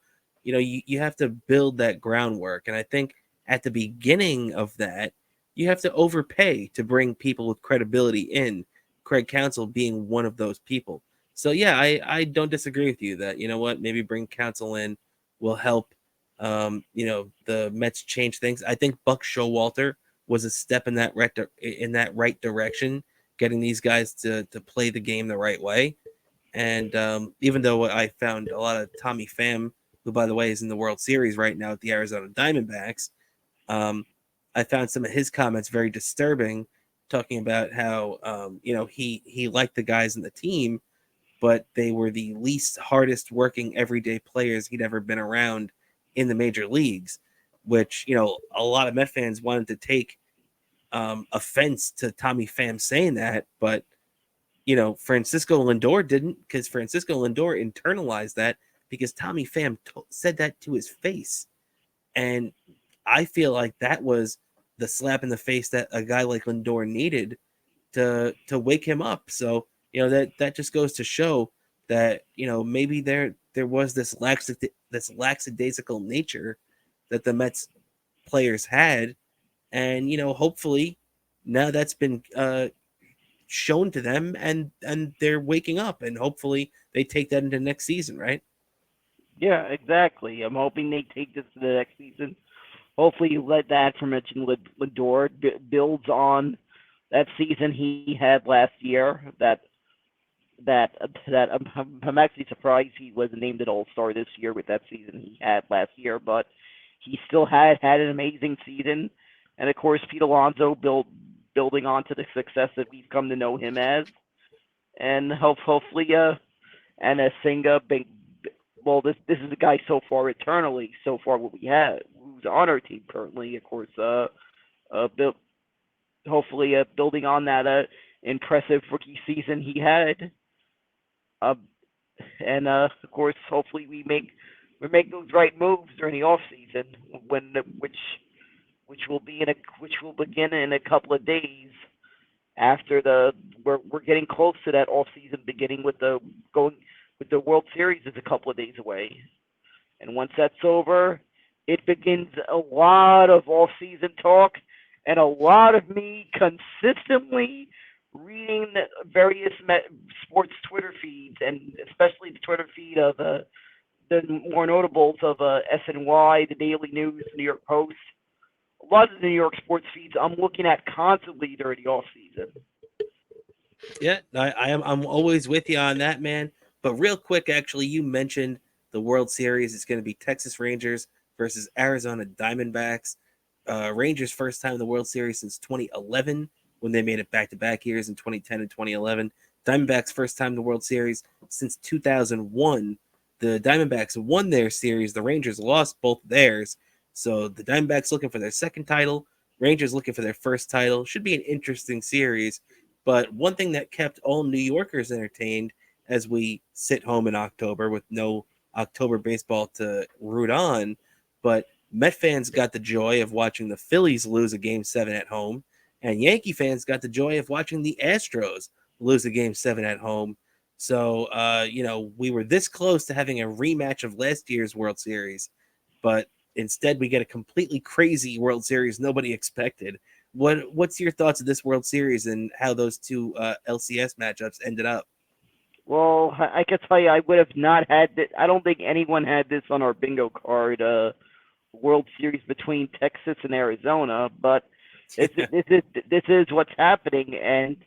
You have to build that groundwork. And I think at the beginning of that, you have to overpay to bring people with credibility in, Craig Counsell being one of those people. So yeah, I don't disagree with you that, what, maybe bring Counsell in will help the Mets change things. I think Buck Showalter was a step in that right direction, getting these guys to play the game the right way. And even though I found a lot of Tommy Pham, who by the way is in the World Series right now at the Arizona Diamondbacks, um, I found some of his comments very disturbing, talking about how he liked the guys in the team, but they were the least hardest working everyday players he'd ever been around in the major leagues, which a lot of Met fans wanted to take offense to Tommy Pham saying that, but Francisco Lindor didn't, because Francisco Lindor internalized that because Tommy Pham said that to his face, and I feel like that was the slap in the face that a guy like Lindor needed to wake him up. So that just goes to show that maybe there was this lackadaisical nature that the Mets players had, and hopefully now that's been shown to them, and they're waking up, and hopefully they take that into next season, right? Yeah, exactly. I'm hoping they take this to the next season. Hopefully, let that aforementioned Lindor builds on that season he had last year. I'm actually surprised he wasn't named an All Star this year with that season he had last year, but he still had an amazing season. And of course, Pete Alonso building on to the success that we've come to know him as, and hopefully and Singa big. Well, this is the guy so far eternally so far what we have who's on our team currently. Of course, build, hopefully building on that impressive rookie season he had. Uh, and of course, hopefully we make those right moves during the off season when which will begin in a couple of days after we're getting close to that off season beginning with the World Series is a couple of days away. And once that's over, it begins a lot of off season talk and a lot of me consistently reading the various sports Twitter feeds, and especially the Twitter feed of the more notables of SNY, the Daily News, New York Post. A lot of the New York sports feeds I'm looking at constantly during the off season. Yeah, I'm always with you on that, man. But real quick, actually, you mentioned the World Series. It's going to be Texas Rangers versus Arizona Diamondbacks. Rangers first time in the World Series since 2011, when they made it back-to-back years in 2010 and 2011. Diamondbacks first time in the World Series since 2001. The Diamondbacks won their series. The Rangers lost both theirs. So the Diamondbacks looking for their second title. Rangers looking for their first title. Should be an interesting series. But one thing that kept all New Yorkers entertained as we sit home in October with no October baseball to root on, but Met fans got the joy of watching the Phillies lose a Game 7 at home, and Yankee fans got the joy of watching the Astros lose a Game 7 at home. So, we were this close to having a rematch of last year's World Series, but instead we get a completely crazy World Series nobody expected. What's your thoughts of this World Series and how those two LCS matchups ended up? Well, I can tell you, I would have not had this. I don't think anyone had this on our bingo card. World Series between Texas and Arizona, but this is what's happening, and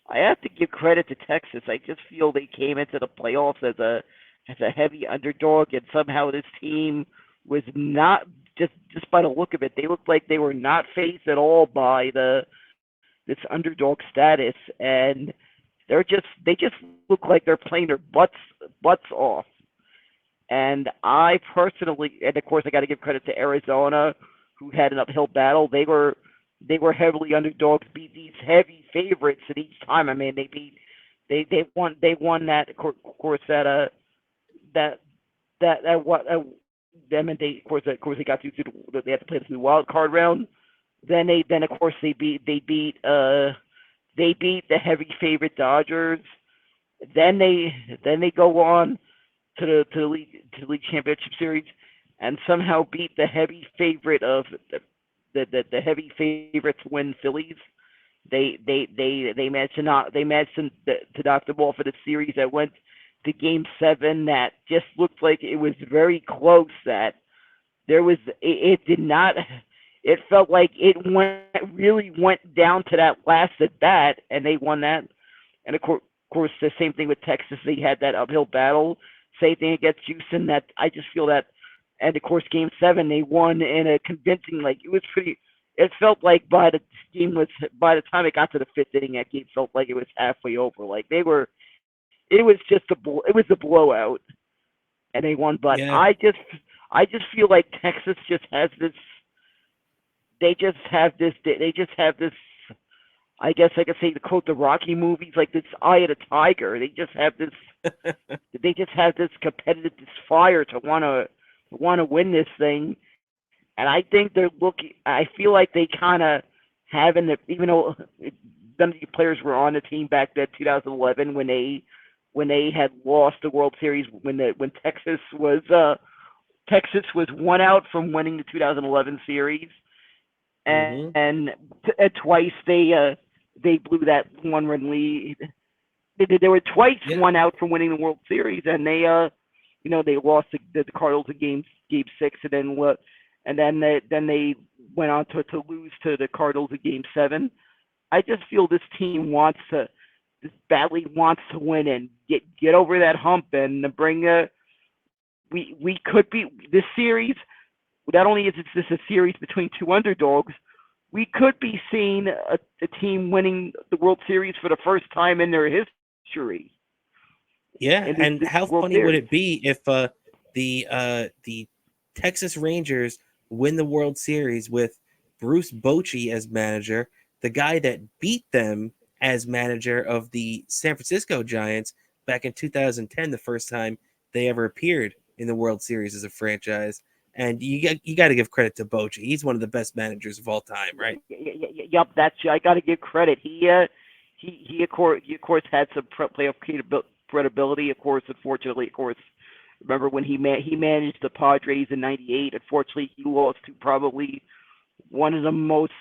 I have to give credit to Texas. I just feel they came into the playoffs as a heavy underdog, and somehow this team was not just by the look of it. They looked like they were not phased at all by this underdog status, and they just look like they're playing their butts off. And I personally, and of course, I got to give credit to Arizona, who had an uphill battle. They were heavily underdogs, beat these heavy favorites at each time. I mean, they won that, of course, that what them, and they of course they got through they had to play through the wild card round. Then of course they beat the heavy favorite Dodgers. Then they go on to the league championship series and somehow beat the heavy favorite of the heavy favorite to win Phillies. They managed to knock them off of the series that went to Game 7. That just looked like it was very close. That there was it did not. It felt like it really went down to that last at bat, and they won that. And of course, the same thing with Texas. They had that uphill battle. Same thing against Houston. That I just feel that, and of course, Game 7 they won in a convincing. Like it was pretty. It felt like by the time it got to the fifth inning, that game felt like it was halfway over. Like they were. It was a blowout, and they won. But Yeah. I just feel like Texas just has this. They just have this. I guess I could say to quote the Rocky movies, like this eye of the tiger. They just have this. They just have this competitive fire to want to win this thing, and I think they're looking. I feel like they kind of have even though some of the players were on the team back then, 2011, when they had lost the World Series, when Texas was 1 out from winning the 2011 series. And twice they blew that 1-run lead. They were twice 1 out from winning the World Series, and they lost the Cardinals in Game 6, and then they went on to lose to the Cardinals in Game 7. I just feel this team badly wants to win and get over that hump and bring we could be this series. Not only is this a series between two underdogs, we could be seeing a team winning the World Series for the first time in their history. Yeah, and how funny would it be if the Texas Rangers win the World Series with Bruce Bochy as manager, the guy that beat them as manager of the San Francisco Giants back in 2010, the first time they ever appeared in the World Series as a franchise. And you got to give credit to Bochy. He's one of the best managers of all time, right? Yep, I got to give credit. He of course had some playoff credibility. Of course, unfortunately, remember when he managed the Padres in '98? Unfortunately, he lost to probably one of the most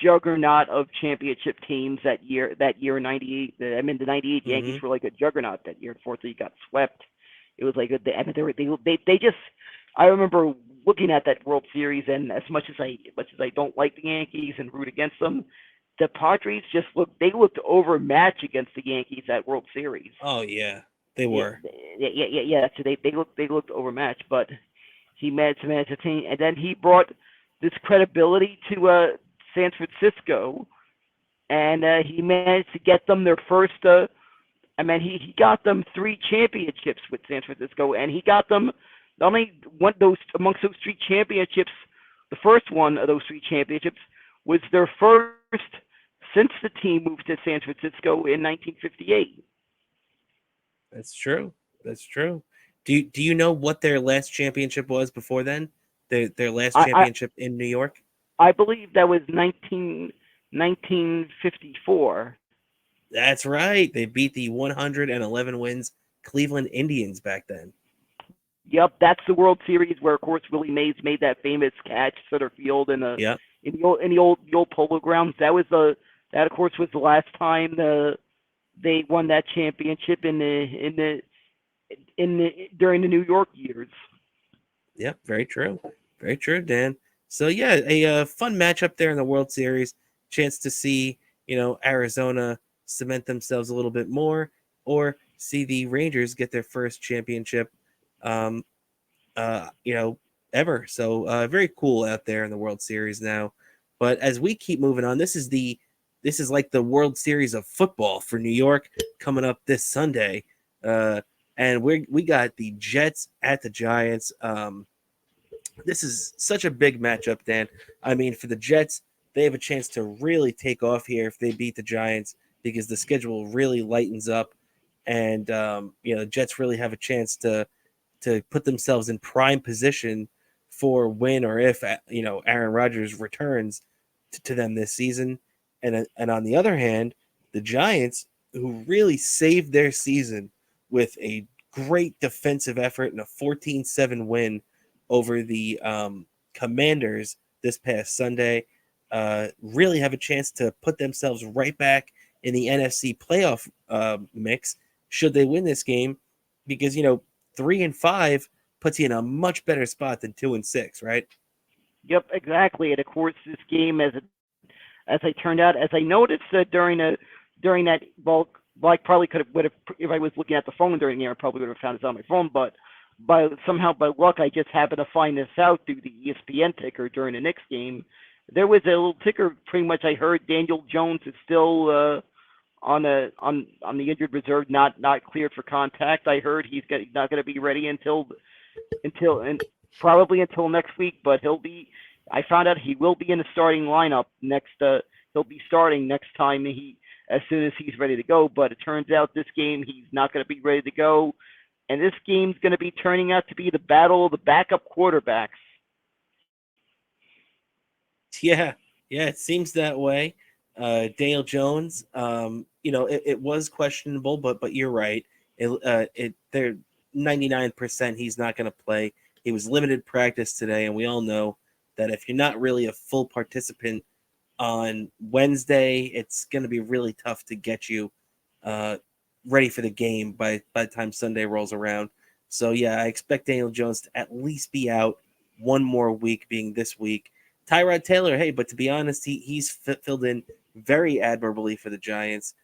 juggernaut of championship teams that year in '98. I mean, the '98 Yankees were like a juggernaut that year. Unfortunately, he got swept. It was like they just. I remember looking at that World Series, and as much as I don't like the Yankees and root against them, the Padres looked overmatched against the Yankees at World Series. Oh yeah, they were. Yeah. So they looked overmatched, but he managed to manage the team, and then he brought this credibility to San Francisco, and he managed to get them their first. He got them 3 championships with San Francisco, and he got them. Not only amongst those 3 championships, the first one of those 3 championships was their first since the team moved to San Francisco in 1958. That's true. Do you know what their last championship was before then? Their last championship in New York? I believe that was 1954. That's right. They beat the 111 wins Cleveland Indians back then. Yep, that's the World Series where, of course, Willie Mays made that famous catch center field in the old Polo Grounds. That of course was the last time they won that championship during the New York years. Yep, very true, Dan. So yeah, a fun matchup there in the World Series. Chance to see Arizona cement themselves a little bit more, or see the Rangers get their first championship. Ever. So very cool out there in the World Series now. But as we keep moving on, this is like the World Series of football for New York coming up this Sunday. And we got the Jets at the Giants. This is such a big matchup, Dan. I mean, for the Jets, they have a chance to really take off here if they beat the Giants, because the schedule really lightens up, and the Jets really have a chance to to put themselves in prime position for when or if Aaron Rodgers returns to them this season. And on the other hand, the Giants, who really saved their season with a great defensive effort and a 14-7 win over the Commanders this past Sunday, really have a chance to put themselves right back in the NFC playoff mix should they win this game, because 3-5 puts you in a much better spot than 2-6, right? Yep, exactly. And of course, this game, as I noticed during that, well, I probably would have, if I was looking at the phone during the game, I probably would have found this on my phone, but by luck, I just happened to find this out through the ESPN ticker during the Knicks game. There was a little ticker. Pretty much, I heard Daniel Jones is still on the injured reserve, not cleared for contact. I heard he's not going to be ready until probably until next week, but he'll be. I found out he will be in the starting lineup next. He'll be starting next time as soon as he's ready to go. But it turns out this game he's not going to be ready to go, and this game's going to be turning out to be the battle of the backup quarterbacks. Yeah, it seems that way. Daniel Jones, it was questionable, but you're right. They're 99% he's not going to play. He was limited practice today, and we all know that if you're not really a full participant on Wednesday, it's going to be really tough to get you ready for the game by the time Sunday rolls around. So, yeah, I expect Daniel Jones to at least be out one more week, being this week. Tyrod Taylor, hey, but to be honest, he's filled in very admirably for the Giants,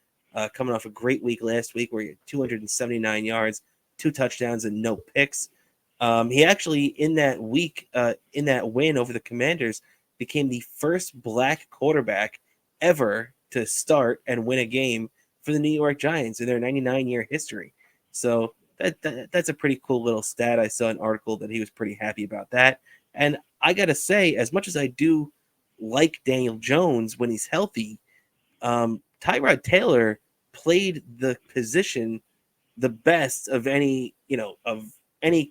coming off a great week last week where he had 279 yards, 2 touchdowns, and no picks. He actually, in that week, in that win over the Commanders, became the first black quarterback ever to start and win a game for the New York Giants in their 99-year history. So that's a pretty cool little stat. I saw an article that he was pretty happy about that. And I got to say, as much as I do like Daniel Jones when he's healthy, Tyrod Taylor played the position the best of any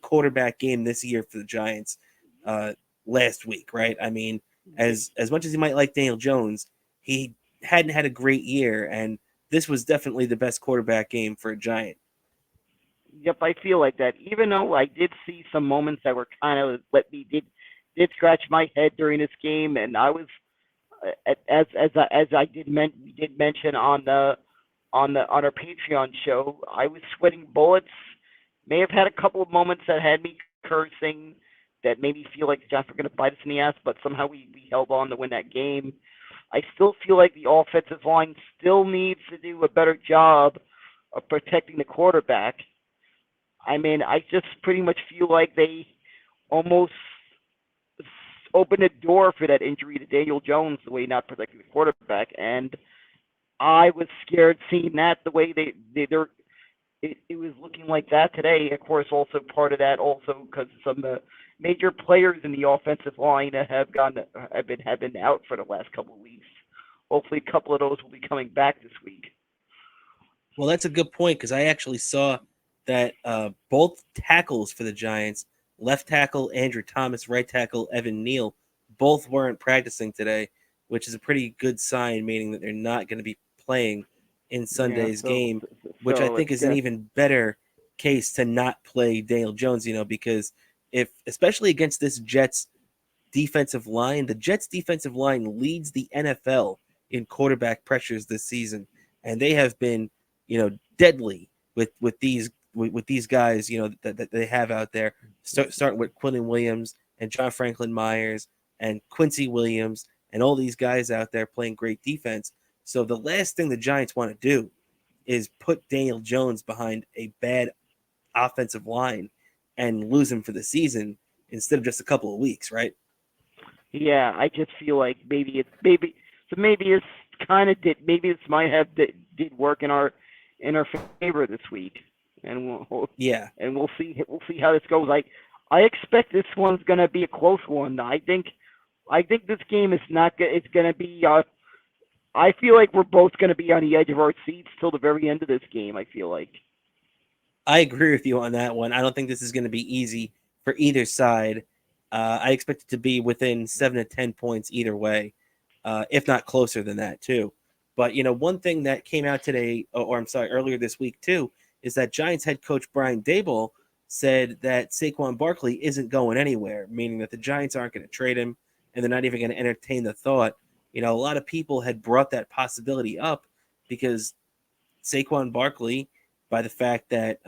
quarterback game this year for the Giants last week, right? I mean, as much as you might like Daniel Jones, he hadn't had a great year, and this was definitely the best quarterback game for a Giant. Yep, I feel like that. Even though I did see some moments that were kind of did scratch my head during this game, and I was we did mention on our Patreon show, I was sweating bullets. May have had a couple of moments that had me cursing, that made me feel like the Giants were going to bite us in the ass, but somehow we held on to win that game. I still feel like the offensive line still needs to do a better job of protecting the quarterback. I mean, I just pretty much feel like they almost opened a door for that injury to Daniel Jones, the way not protecting the quarterback, and I was scared seeing that the way it was looking like that today. Of course, also part of that also because some major players in the offensive line have been out for the last couple of weeks. Hopefully, a couple of those will be coming back this week. Well, that's a good point, because I actually saw that both tackles for the Giants, left tackle Andrew Thomas, right tackle Evan Neal, both weren't practicing today, which is a pretty good sign, meaning that they're not going to be playing in Sunday's game, which I think is an even better case to not play Daniel Jones, because especially against this Jets defensive line, the Jets defensive line leads the NFL in quarterback pressures this season, and they have been, deadly with these guys, that they have out there, starting with Quinton Williams and John Franklin Myers and Quincy Williams and all these guys out there playing great defense. So the last thing the Giants want to do is put Daniel Jones behind a bad offensive line and lose him for the season instead of just a couple of weeks, right? Yeah, I just feel like maybe it's kind of did did work in our favor this week, and we'll see how this goes. I expect this one's going to be a close one. I think this game is not. It's going to be. I feel like we're both going to be on the edge of our seats till the very end of this game. I feel like. I agree with you on that one. I don't think this is going to be easy for either side. I expect it to be within 7 to 10 points either way, if not closer than that too. But one thing that came out today, or I'm sorry, earlier this week too, is that Giants head coach Brian Daboll said that Saquon Barkley isn't going anywhere, meaning that the Giants aren't going to trade him, and they're not even going to entertain the thought. A lot of people had brought that possibility up because Saquon Barkley, by the fact that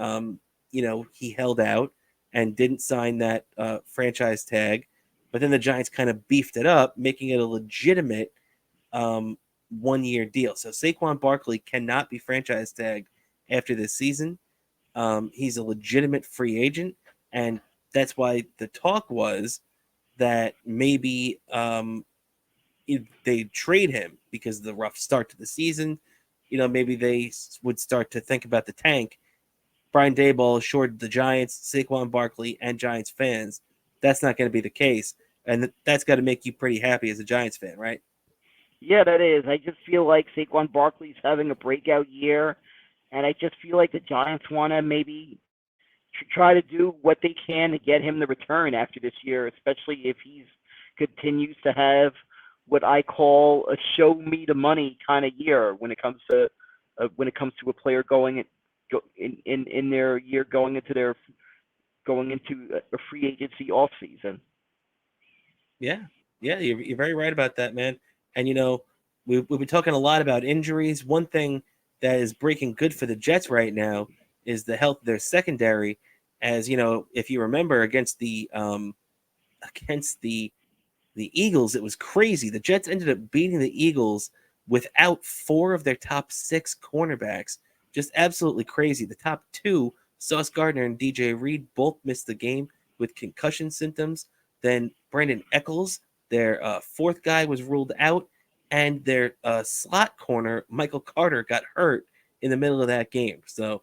he held out and didn't sign that franchise tag, but then the Giants kind of beefed it up, making it a legitimate 1-year deal. So Saquon Barkley cannot be franchise tagged after this season. He's a legitimate free agent, and that's why the talk was that maybe they trade him because of the rough start to the season. Maybe they would start to think about the tank. Brian Daboll assured the Giants, Saquon Barkley, and Giants fans that's not going to be the case, and that's got to make you pretty happy as a Giants fan, right? Yeah, that is. I just feel like Saquon Barkley's having a breakout year, and I just feel like the Giants want to maybe try to do what they can to get him the return after this year, especially if he continues to have what I call a show me the money kind of year when it comes to a player going in their year going into a free agency off season. Yeah, you're very right about that, man. And we've been talking a lot about injuries. One thing that is breaking good for the Jets right now is the health of their secondary. As if you remember against the Eagles, it was crazy. The Jets ended up beating the Eagles without 4 of their top 6 cornerbacks. Just absolutely crazy. The top 2, Sauce Gardner and DJ Reed, both missed the game with concussion symptoms. Then Brandon Eccles, their 4th guy, was ruled out. And their slot corner, Michael Carter, got hurt in the middle of that game. So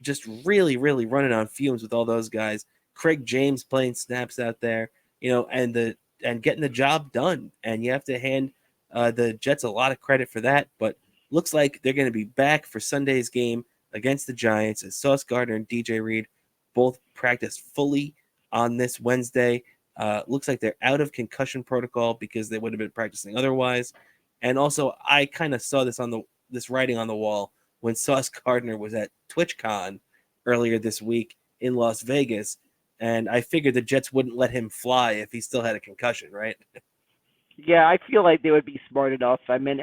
just really, really running on fumes with all those guys. Craig James playing snaps out there, and getting the job done. And you have to hand the Jets a lot of credit for that. But looks like they're going to be back for Sunday's game against the Giants as Sauce Gardner and DJ Reed both practiced fully on this Wednesday. Looks like they're out of concussion protocol because they would have been practicing otherwise. And also, I kind of saw this writing on the wall when Sauce Gardner was at TwitchCon earlier this week in Las Vegas, and I figured the Jets wouldn't let him fly if he still had a concussion, right? Yeah, I feel like they would be smart enough. I mean,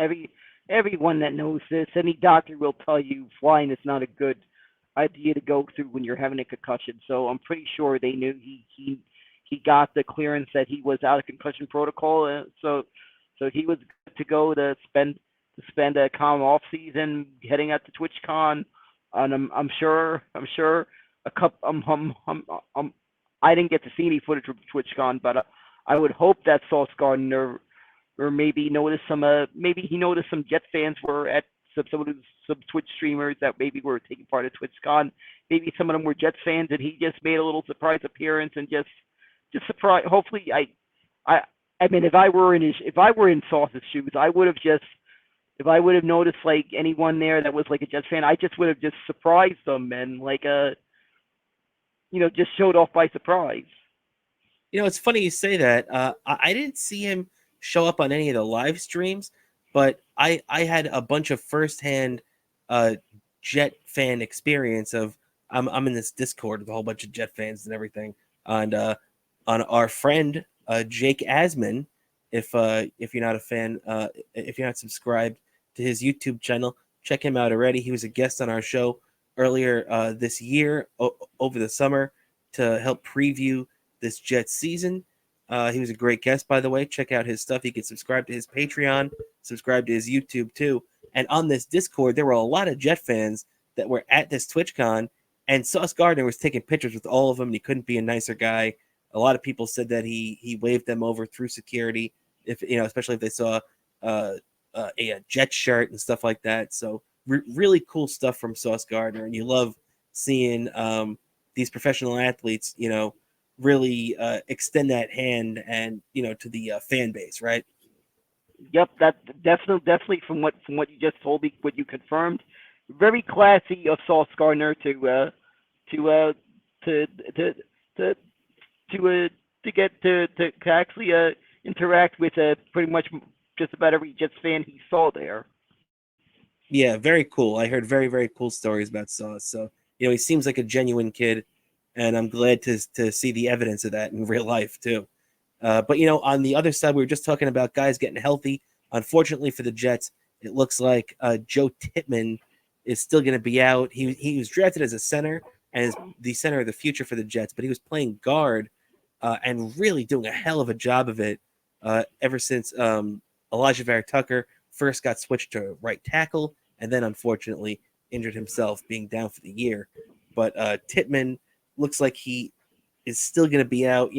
everyone that knows this, any doctor will tell you flying is not a good idea to go through when you're having a concussion. So I'm pretty sure they knew he got the clearance that he was out of concussion protocol. So he was good to go to spend a calm off season heading out to TwitchCon. And I'm sure a couple I didn't get to see any footage from TwitchCon, but I would hope that Sauce Gardner or maybe he noticed some Jet fans were at some Twitch streamers that maybe were taking part of TwitchCon. Maybe some of them were Jet fans, and he just made a little surprise appearance and just surprise. Hopefully, I mean, if I were in Sauce's shoes, I would have just. If I would have noticed like anyone there that was like a Jets fan, I just would have just surprised them and just showed off by surprise. It's funny you say that. I didn't see him show up on any of the live streams, but I had a bunch of firsthand Jet fan experience of I'm in this Discord with a whole bunch of Jet fans and everything, and on our friend Jake Asman. If you're not a fan, if you're not subscribed to his YouTube channel, check him out already. He was a guest on our show earlier this year over the summer to help preview this Jets season. He was a great guest, by the way. Check out his stuff. You can subscribe to his Patreon, subscribe to his YouTube too. And on this Discord, there were a lot of Jet fans that were at this TwitchCon, and Sauce Gardner was taking pictures with all of them, and he couldn't be a nicer guy. A lot of people said that he waved them over through security, especially if they saw a Jet shirt and stuff like that. So really cool stuff from Sauce Gardner, and you love seeing these professional athletes, really extend that hand and to the fan base, right? Yep, that definitely from what you just told me, what you confirmed, very classy of Sauce Gardner to to to to to to get to actually interact with pretty much just about every Jets fan he saw there. Yeah, very cool. I heard very, very cool stories about Sauce. So, he seems like a genuine kid, and I'm glad to see the evidence of that in real life too. But on the other side, we were just talking about guys getting healthy. Unfortunately for the Jets, it looks like Joe Tippmann is still going to be out. He was drafted as a center and is the center of the future for the Jets, but he was playing guard and really doing a hell of a job of it ever since Elijah Vera Tucker first got switched to right tackle, and then unfortunately injured himself, being down for the year. But Tippmann looks like he is still going to be out.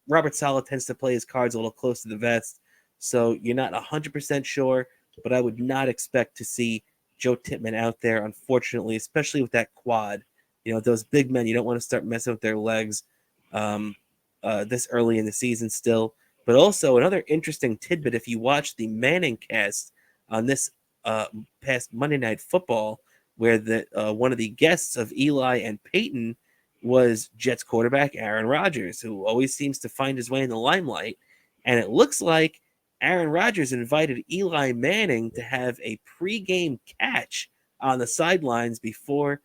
Robert Saleh tends to play his cards a little close to the vest, so you're not 100% sure, but I would not expect to see Joe Tippmann out there, unfortunately, especially with that quad. Those big men, you don't want to start messing with their legs this early in the season still. But also another interesting tidbit, if you watch the Manning cast on this past Monday Night Football, where the one of the guests of Eli and Peyton was Jets quarterback Aaron Rodgers, who always seems to find his way in the limelight. And it looks like Aaron Rodgers invited Eli Manning to have a pregame catch on the sidelines before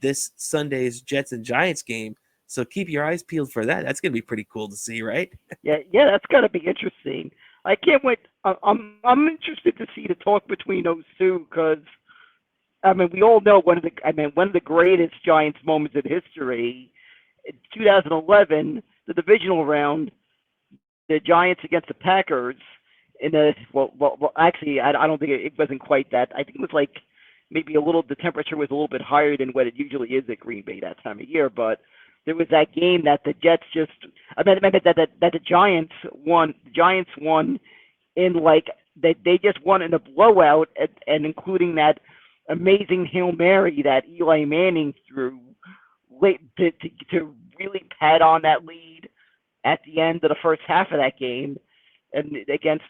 this Sunday's Jets and Giants game. So keep your eyes peeled for that. That's going to be pretty cool to see, right? Yeah, that's got to be interesting. I can't wait. I'm interested to see the talk between those two because we all know one of the greatest Giants moments in history, in 2011, the divisional round, the Giants against the Packers. In the actually, I don't think it wasn't quite that. I think it was like maybe the temperature was a little bit higher than what it usually is at Green Bay that time of year, but there was that game that the Jets that the Giants won. The Giants won in they just won in a blowout, and including that amazing Hail Mary that Eli Manning threw late to really pad on that lead at the end of the first half of that game, and against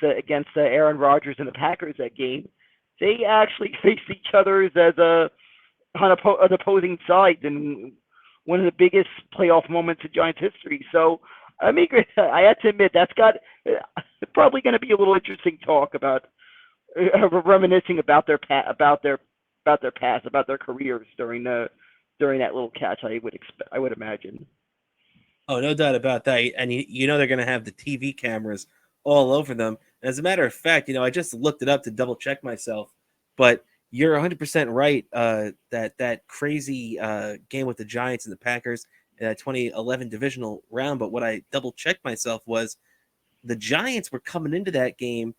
Aaron Rodgers and the Packers that game. They actually faced each other as on opposing sides in one of the biggest playoff moments in Giants history. So, I have to admit that's probably going to be a little interesting talk about reminiscing about their past, about their careers during that little catch. I would imagine. Oh, no doubt about that. And they're going to have the TV cameras all over them. As a matter of fact, I just looked it up to double check myself, but you're 100% right. That crazy game with the Giants and the Packers in that 2011 divisional round. But what I double checked myself was the Giants were coming into that game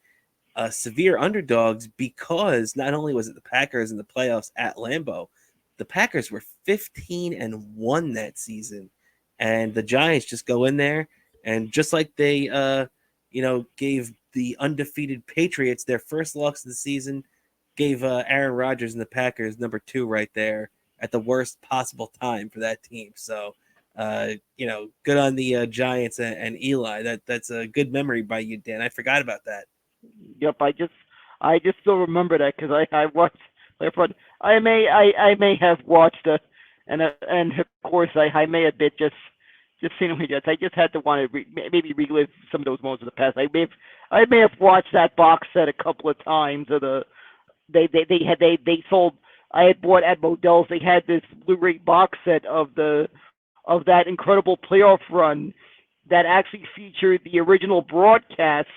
severe underdogs because not only was it the Packers in the playoffs at Lambeau, the Packers were 15-1 that season, and the Giants just go in there and just like they gave the undefeated Patriots their first loss of the season, gave Aaron Rodgers and the Packers number 2 right there at the worst possible time for that team. So, good on the Giants and Eli. That's a good memory by you, Dan. I forgot about that. Yep, I just still remember that because I watched. I may have watched and of course I may have been just seen them. I just had to want to maybe relive some of those moments of the past. I may have watched that box set a couple of times of the. They sold. I had bought at Modell's. They had this Blu-ray box set of that incredible playoff run that actually featured the original broadcast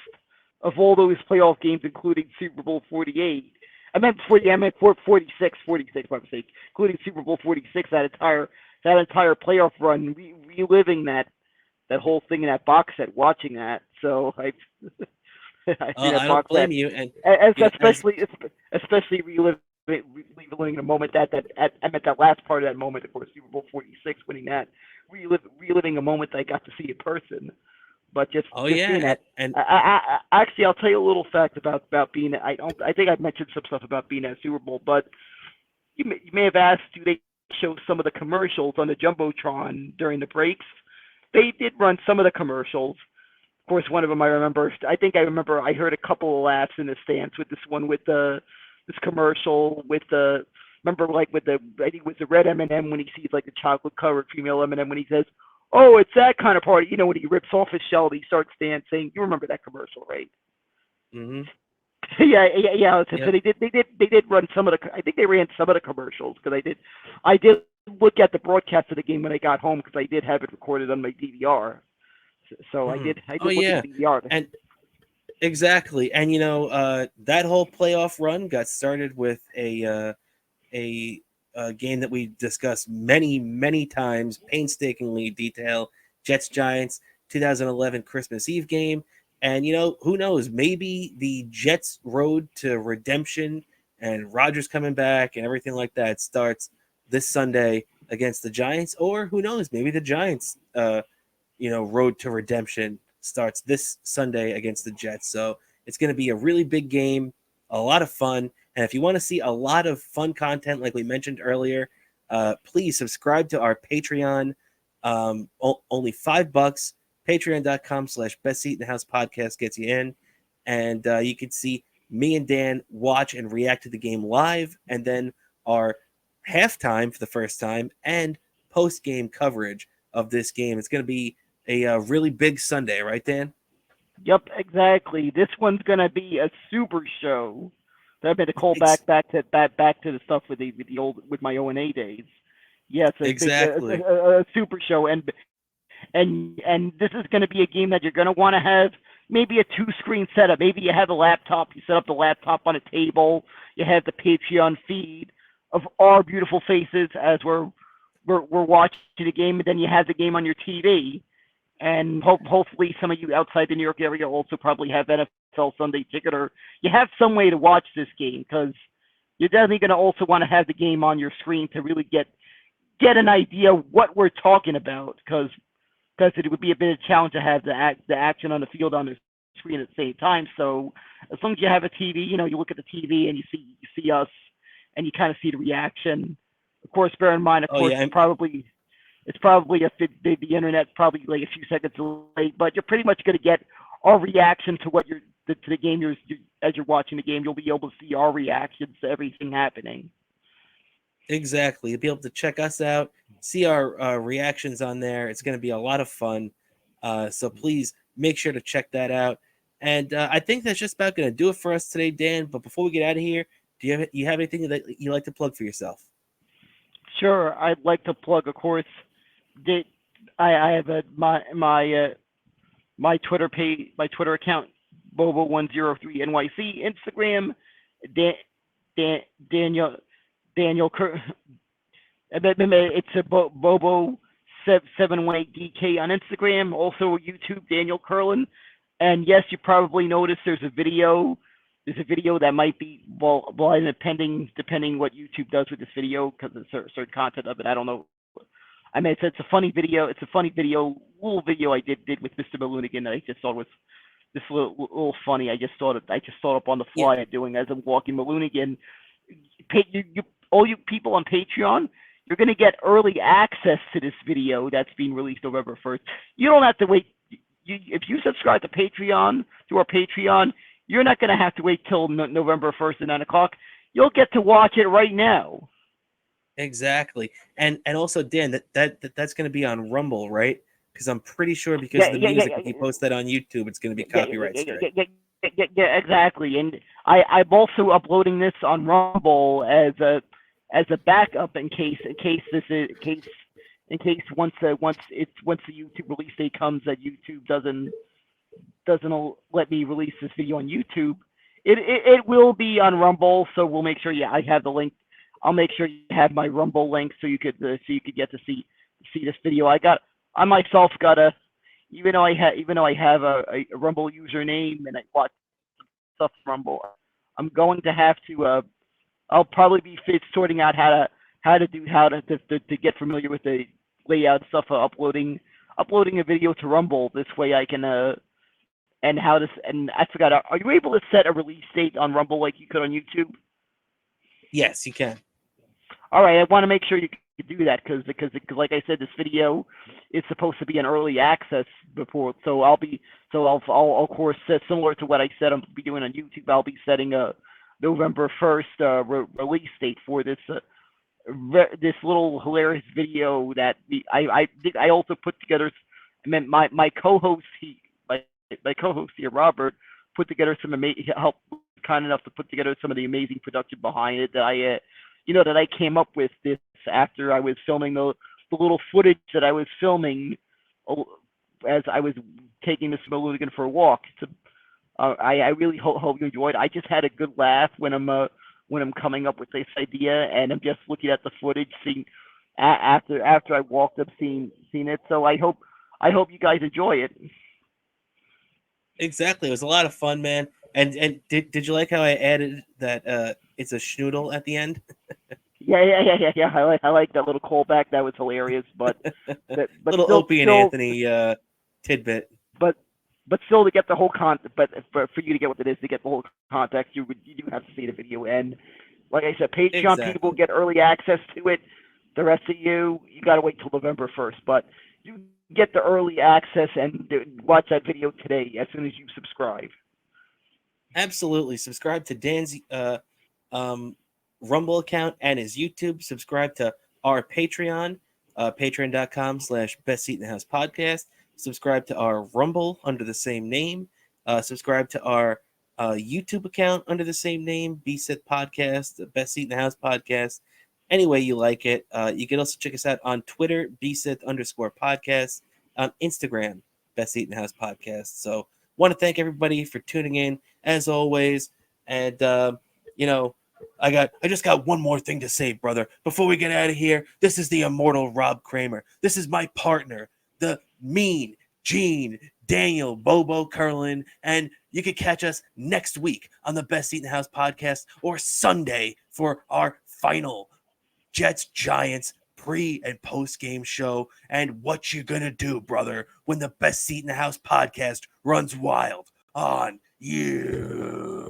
of all those playoff games, including Super Bowl 48. I meant 46, my mistake, including Super Bowl 46. That entire playoff run, reliving that whole thing in that box set, watching that. So I see that I box don't blame set, you, and especially reliving the moment that last part of that moment, of course, Super Bowl 46, winning that, reliving a moment that I got to see in person. But just seeing that, and actually, I'll tell you a little fact about being. I think I've mentioned some stuff about being at Super Bowl, but you may have asked, do they show some of the commercials on the jumbotron during the breaks? They did run some of the commercials. Of course, one of them I remember. I heard a couple of laughs in the stands with this one, with this commercial with the remember like with the I think it was the red M&M when he sees like the chocolate covered female M&M when he says, "Oh, it's that kind of party." When he rips off his shell, he starts dancing. You remember that commercial, right? Mm-hmm. Yeah. So they did run some of the. I think they ran some of the commercials because I did look at the broadcast of the game when I got home because I did have it recorded on my DVR. So I did Oh look yeah, at the DVR. and exactly, and that whole playoff run got started with a game that we discussed many times, painstakingly detail. Jets Giants 2011 Christmas Eve game, and who knows, maybe the Jets road to redemption and Rodgers coming back and everything like that starts this Sunday against the Giants, or who knows, maybe the Giants road to redemption starts this Sunday against the Jets. So it's going to be a really big game, a lot of fun. And if you want to see a lot of fun content, like we mentioned earlier, please subscribe to our Patreon. Only $5. Patreon.com/Best Seat in the House podcast gets you in. And you can see me and Dan watch and react to the game live, and then our halftime for the first time and post-game coverage of this game. It's going to be a really big Sunday, right, Dan? Yep, exactly. This one's gonna be a super show. I've been to call back to the stuff with my O&A days. Yes, exactly. A super show, and this is going to be a game that you're going to want to have maybe a 2-screen setup. Maybe you have a laptop. You set up the laptop on a table. You have the Patreon feed of our beautiful faces as we're watching the game, and then you have the game on your TV. And hopefully some of you outside the New York area also probably have NFL Sunday Ticket, or you have some way to watch this game, because you're definitely going to also want to have the game on your screen to really get an idea what we're talking about, because it would be a bit of a challenge to have the action on the field on the screen at the same time. So as long as you have a TV, you look at the TV and you see us, and you kind of see the reaction. Of course, bear in mind, it's probably the internet's probably like a few seconds late, but you're pretty much going to get our reaction to to the game. As you're watching the game, you'll be able to see our reactions to everything happening. Exactly. You'll be able to check us out, see our reactions on there. It's going to be a lot of fun. So please make sure to check that out. And I think that's just about going to do it for us today, Dan. But before we get out of here, do you have anything that you like to plug for yourself? Sure, I'd like to plug, of course, I have my Twitter page, my Twitter account, Bobo103NYC, Instagram, Daniel. It's a Bobo718DK on Instagram. Also YouTube, Daniel Curlin. And yes, you probably noticed there's a video that might be depending what YouTube does with this video, because there's certain content of it. I don't know. I mean, it's a funny video. It's a funny video, little video I did with Mr. Malunigan that I just thought was this little funny. I just thought up on the fly doing as I'm walking Malunigan. All you people on Patreon, you're going to get early access to this video that's being released November 1st. You don't have to wait. If you subscribe to our Patreon, you're not going to have to wait till November 1st at 9 o'clock. You'll get to watch it right now. Exactly. And also, Dan, that's going to be on Rumble, right? Because I'm pretty sure because of the music, if you post that on YouTube, it's going to be copyright strike. Yeah, exactly. And I'm also uploading this on Rumble as a backup in case once the YouTube release date comes that YouTube doesn't let me release this video on YouTube. It will be on Rumble, so we'll make sure I have the link. I'll make sure you have my Rumble link so you could get to see this video. I myself got even though I have a Rumble username and I watch stuff from Rumble, I'm going to have to I'll probably be sorting out how to get familiar with the layout stuff of uploading a video to Rumble. This way I can and I forgot, are you able to set a release date on Rumble like you could on YouTube? Yes, you can. All right, I want to make sure you can do that because like I said, this video is supposed to be an early access before. So I'll of course, similar to what I said I'm be doing on YouTube, I'll be setting a November 1st release date for this this little hilarious video that I also put together. I mean, my co-host my co-host here, Robert, put together some help kind enough to put together some of the amazing production behind it that that I came up with this after I was filming the little footage that I was filming as I was taking Mr. Mulligan for a walk. I really hope you enjoyed. I just had a good laugh when I'm coming up with this idea, and I'm just looking at the footage, seeing after I walked up, seeing it. So I hope you guys enjoy it. Exactly, it was a lot of fun, man. And did you like how I added that it's a schnoodle at the end? Yeah. I like that little callback. That was hilarious. But Little still, Opie and Anthony tidbit. But still, to get the whole but for you to get what it is, to get the whole context, you do have to see the video. And like I said, Patreon people get early access to it. The rest of you got to wait till November 1st. But you get the early access and watch that video today as soon as you subscribe. Absolutely. Subscribe to Dan's Rumble account and his YouTube. Subscribe to our Patreon, patreon.com/Best Seat in the House podcast. Subscribe to our Rumble under the same name. Subscribe to our YouTube account under the same name, BSIT Podcast, the Best Seat in the House podcast. Any way you like it. You can also check us out on Twitter, BSIT_podcast, on Instagram, Best Seat in the House podcast. So want to thank everybody for tuning in as always. And, I just got one more thing to say, brother. Before we get out of here, this is the immortal Rob Cramer. This is my partner, the mean Gene Daniel Bobo Curlin, and you can catch us next week on the Best Seat in the House podcast or Sunday for our final Jets Giants pre and post game show. And what you gonna do, brother, when the Best Seat in the House podcast runs wild on you?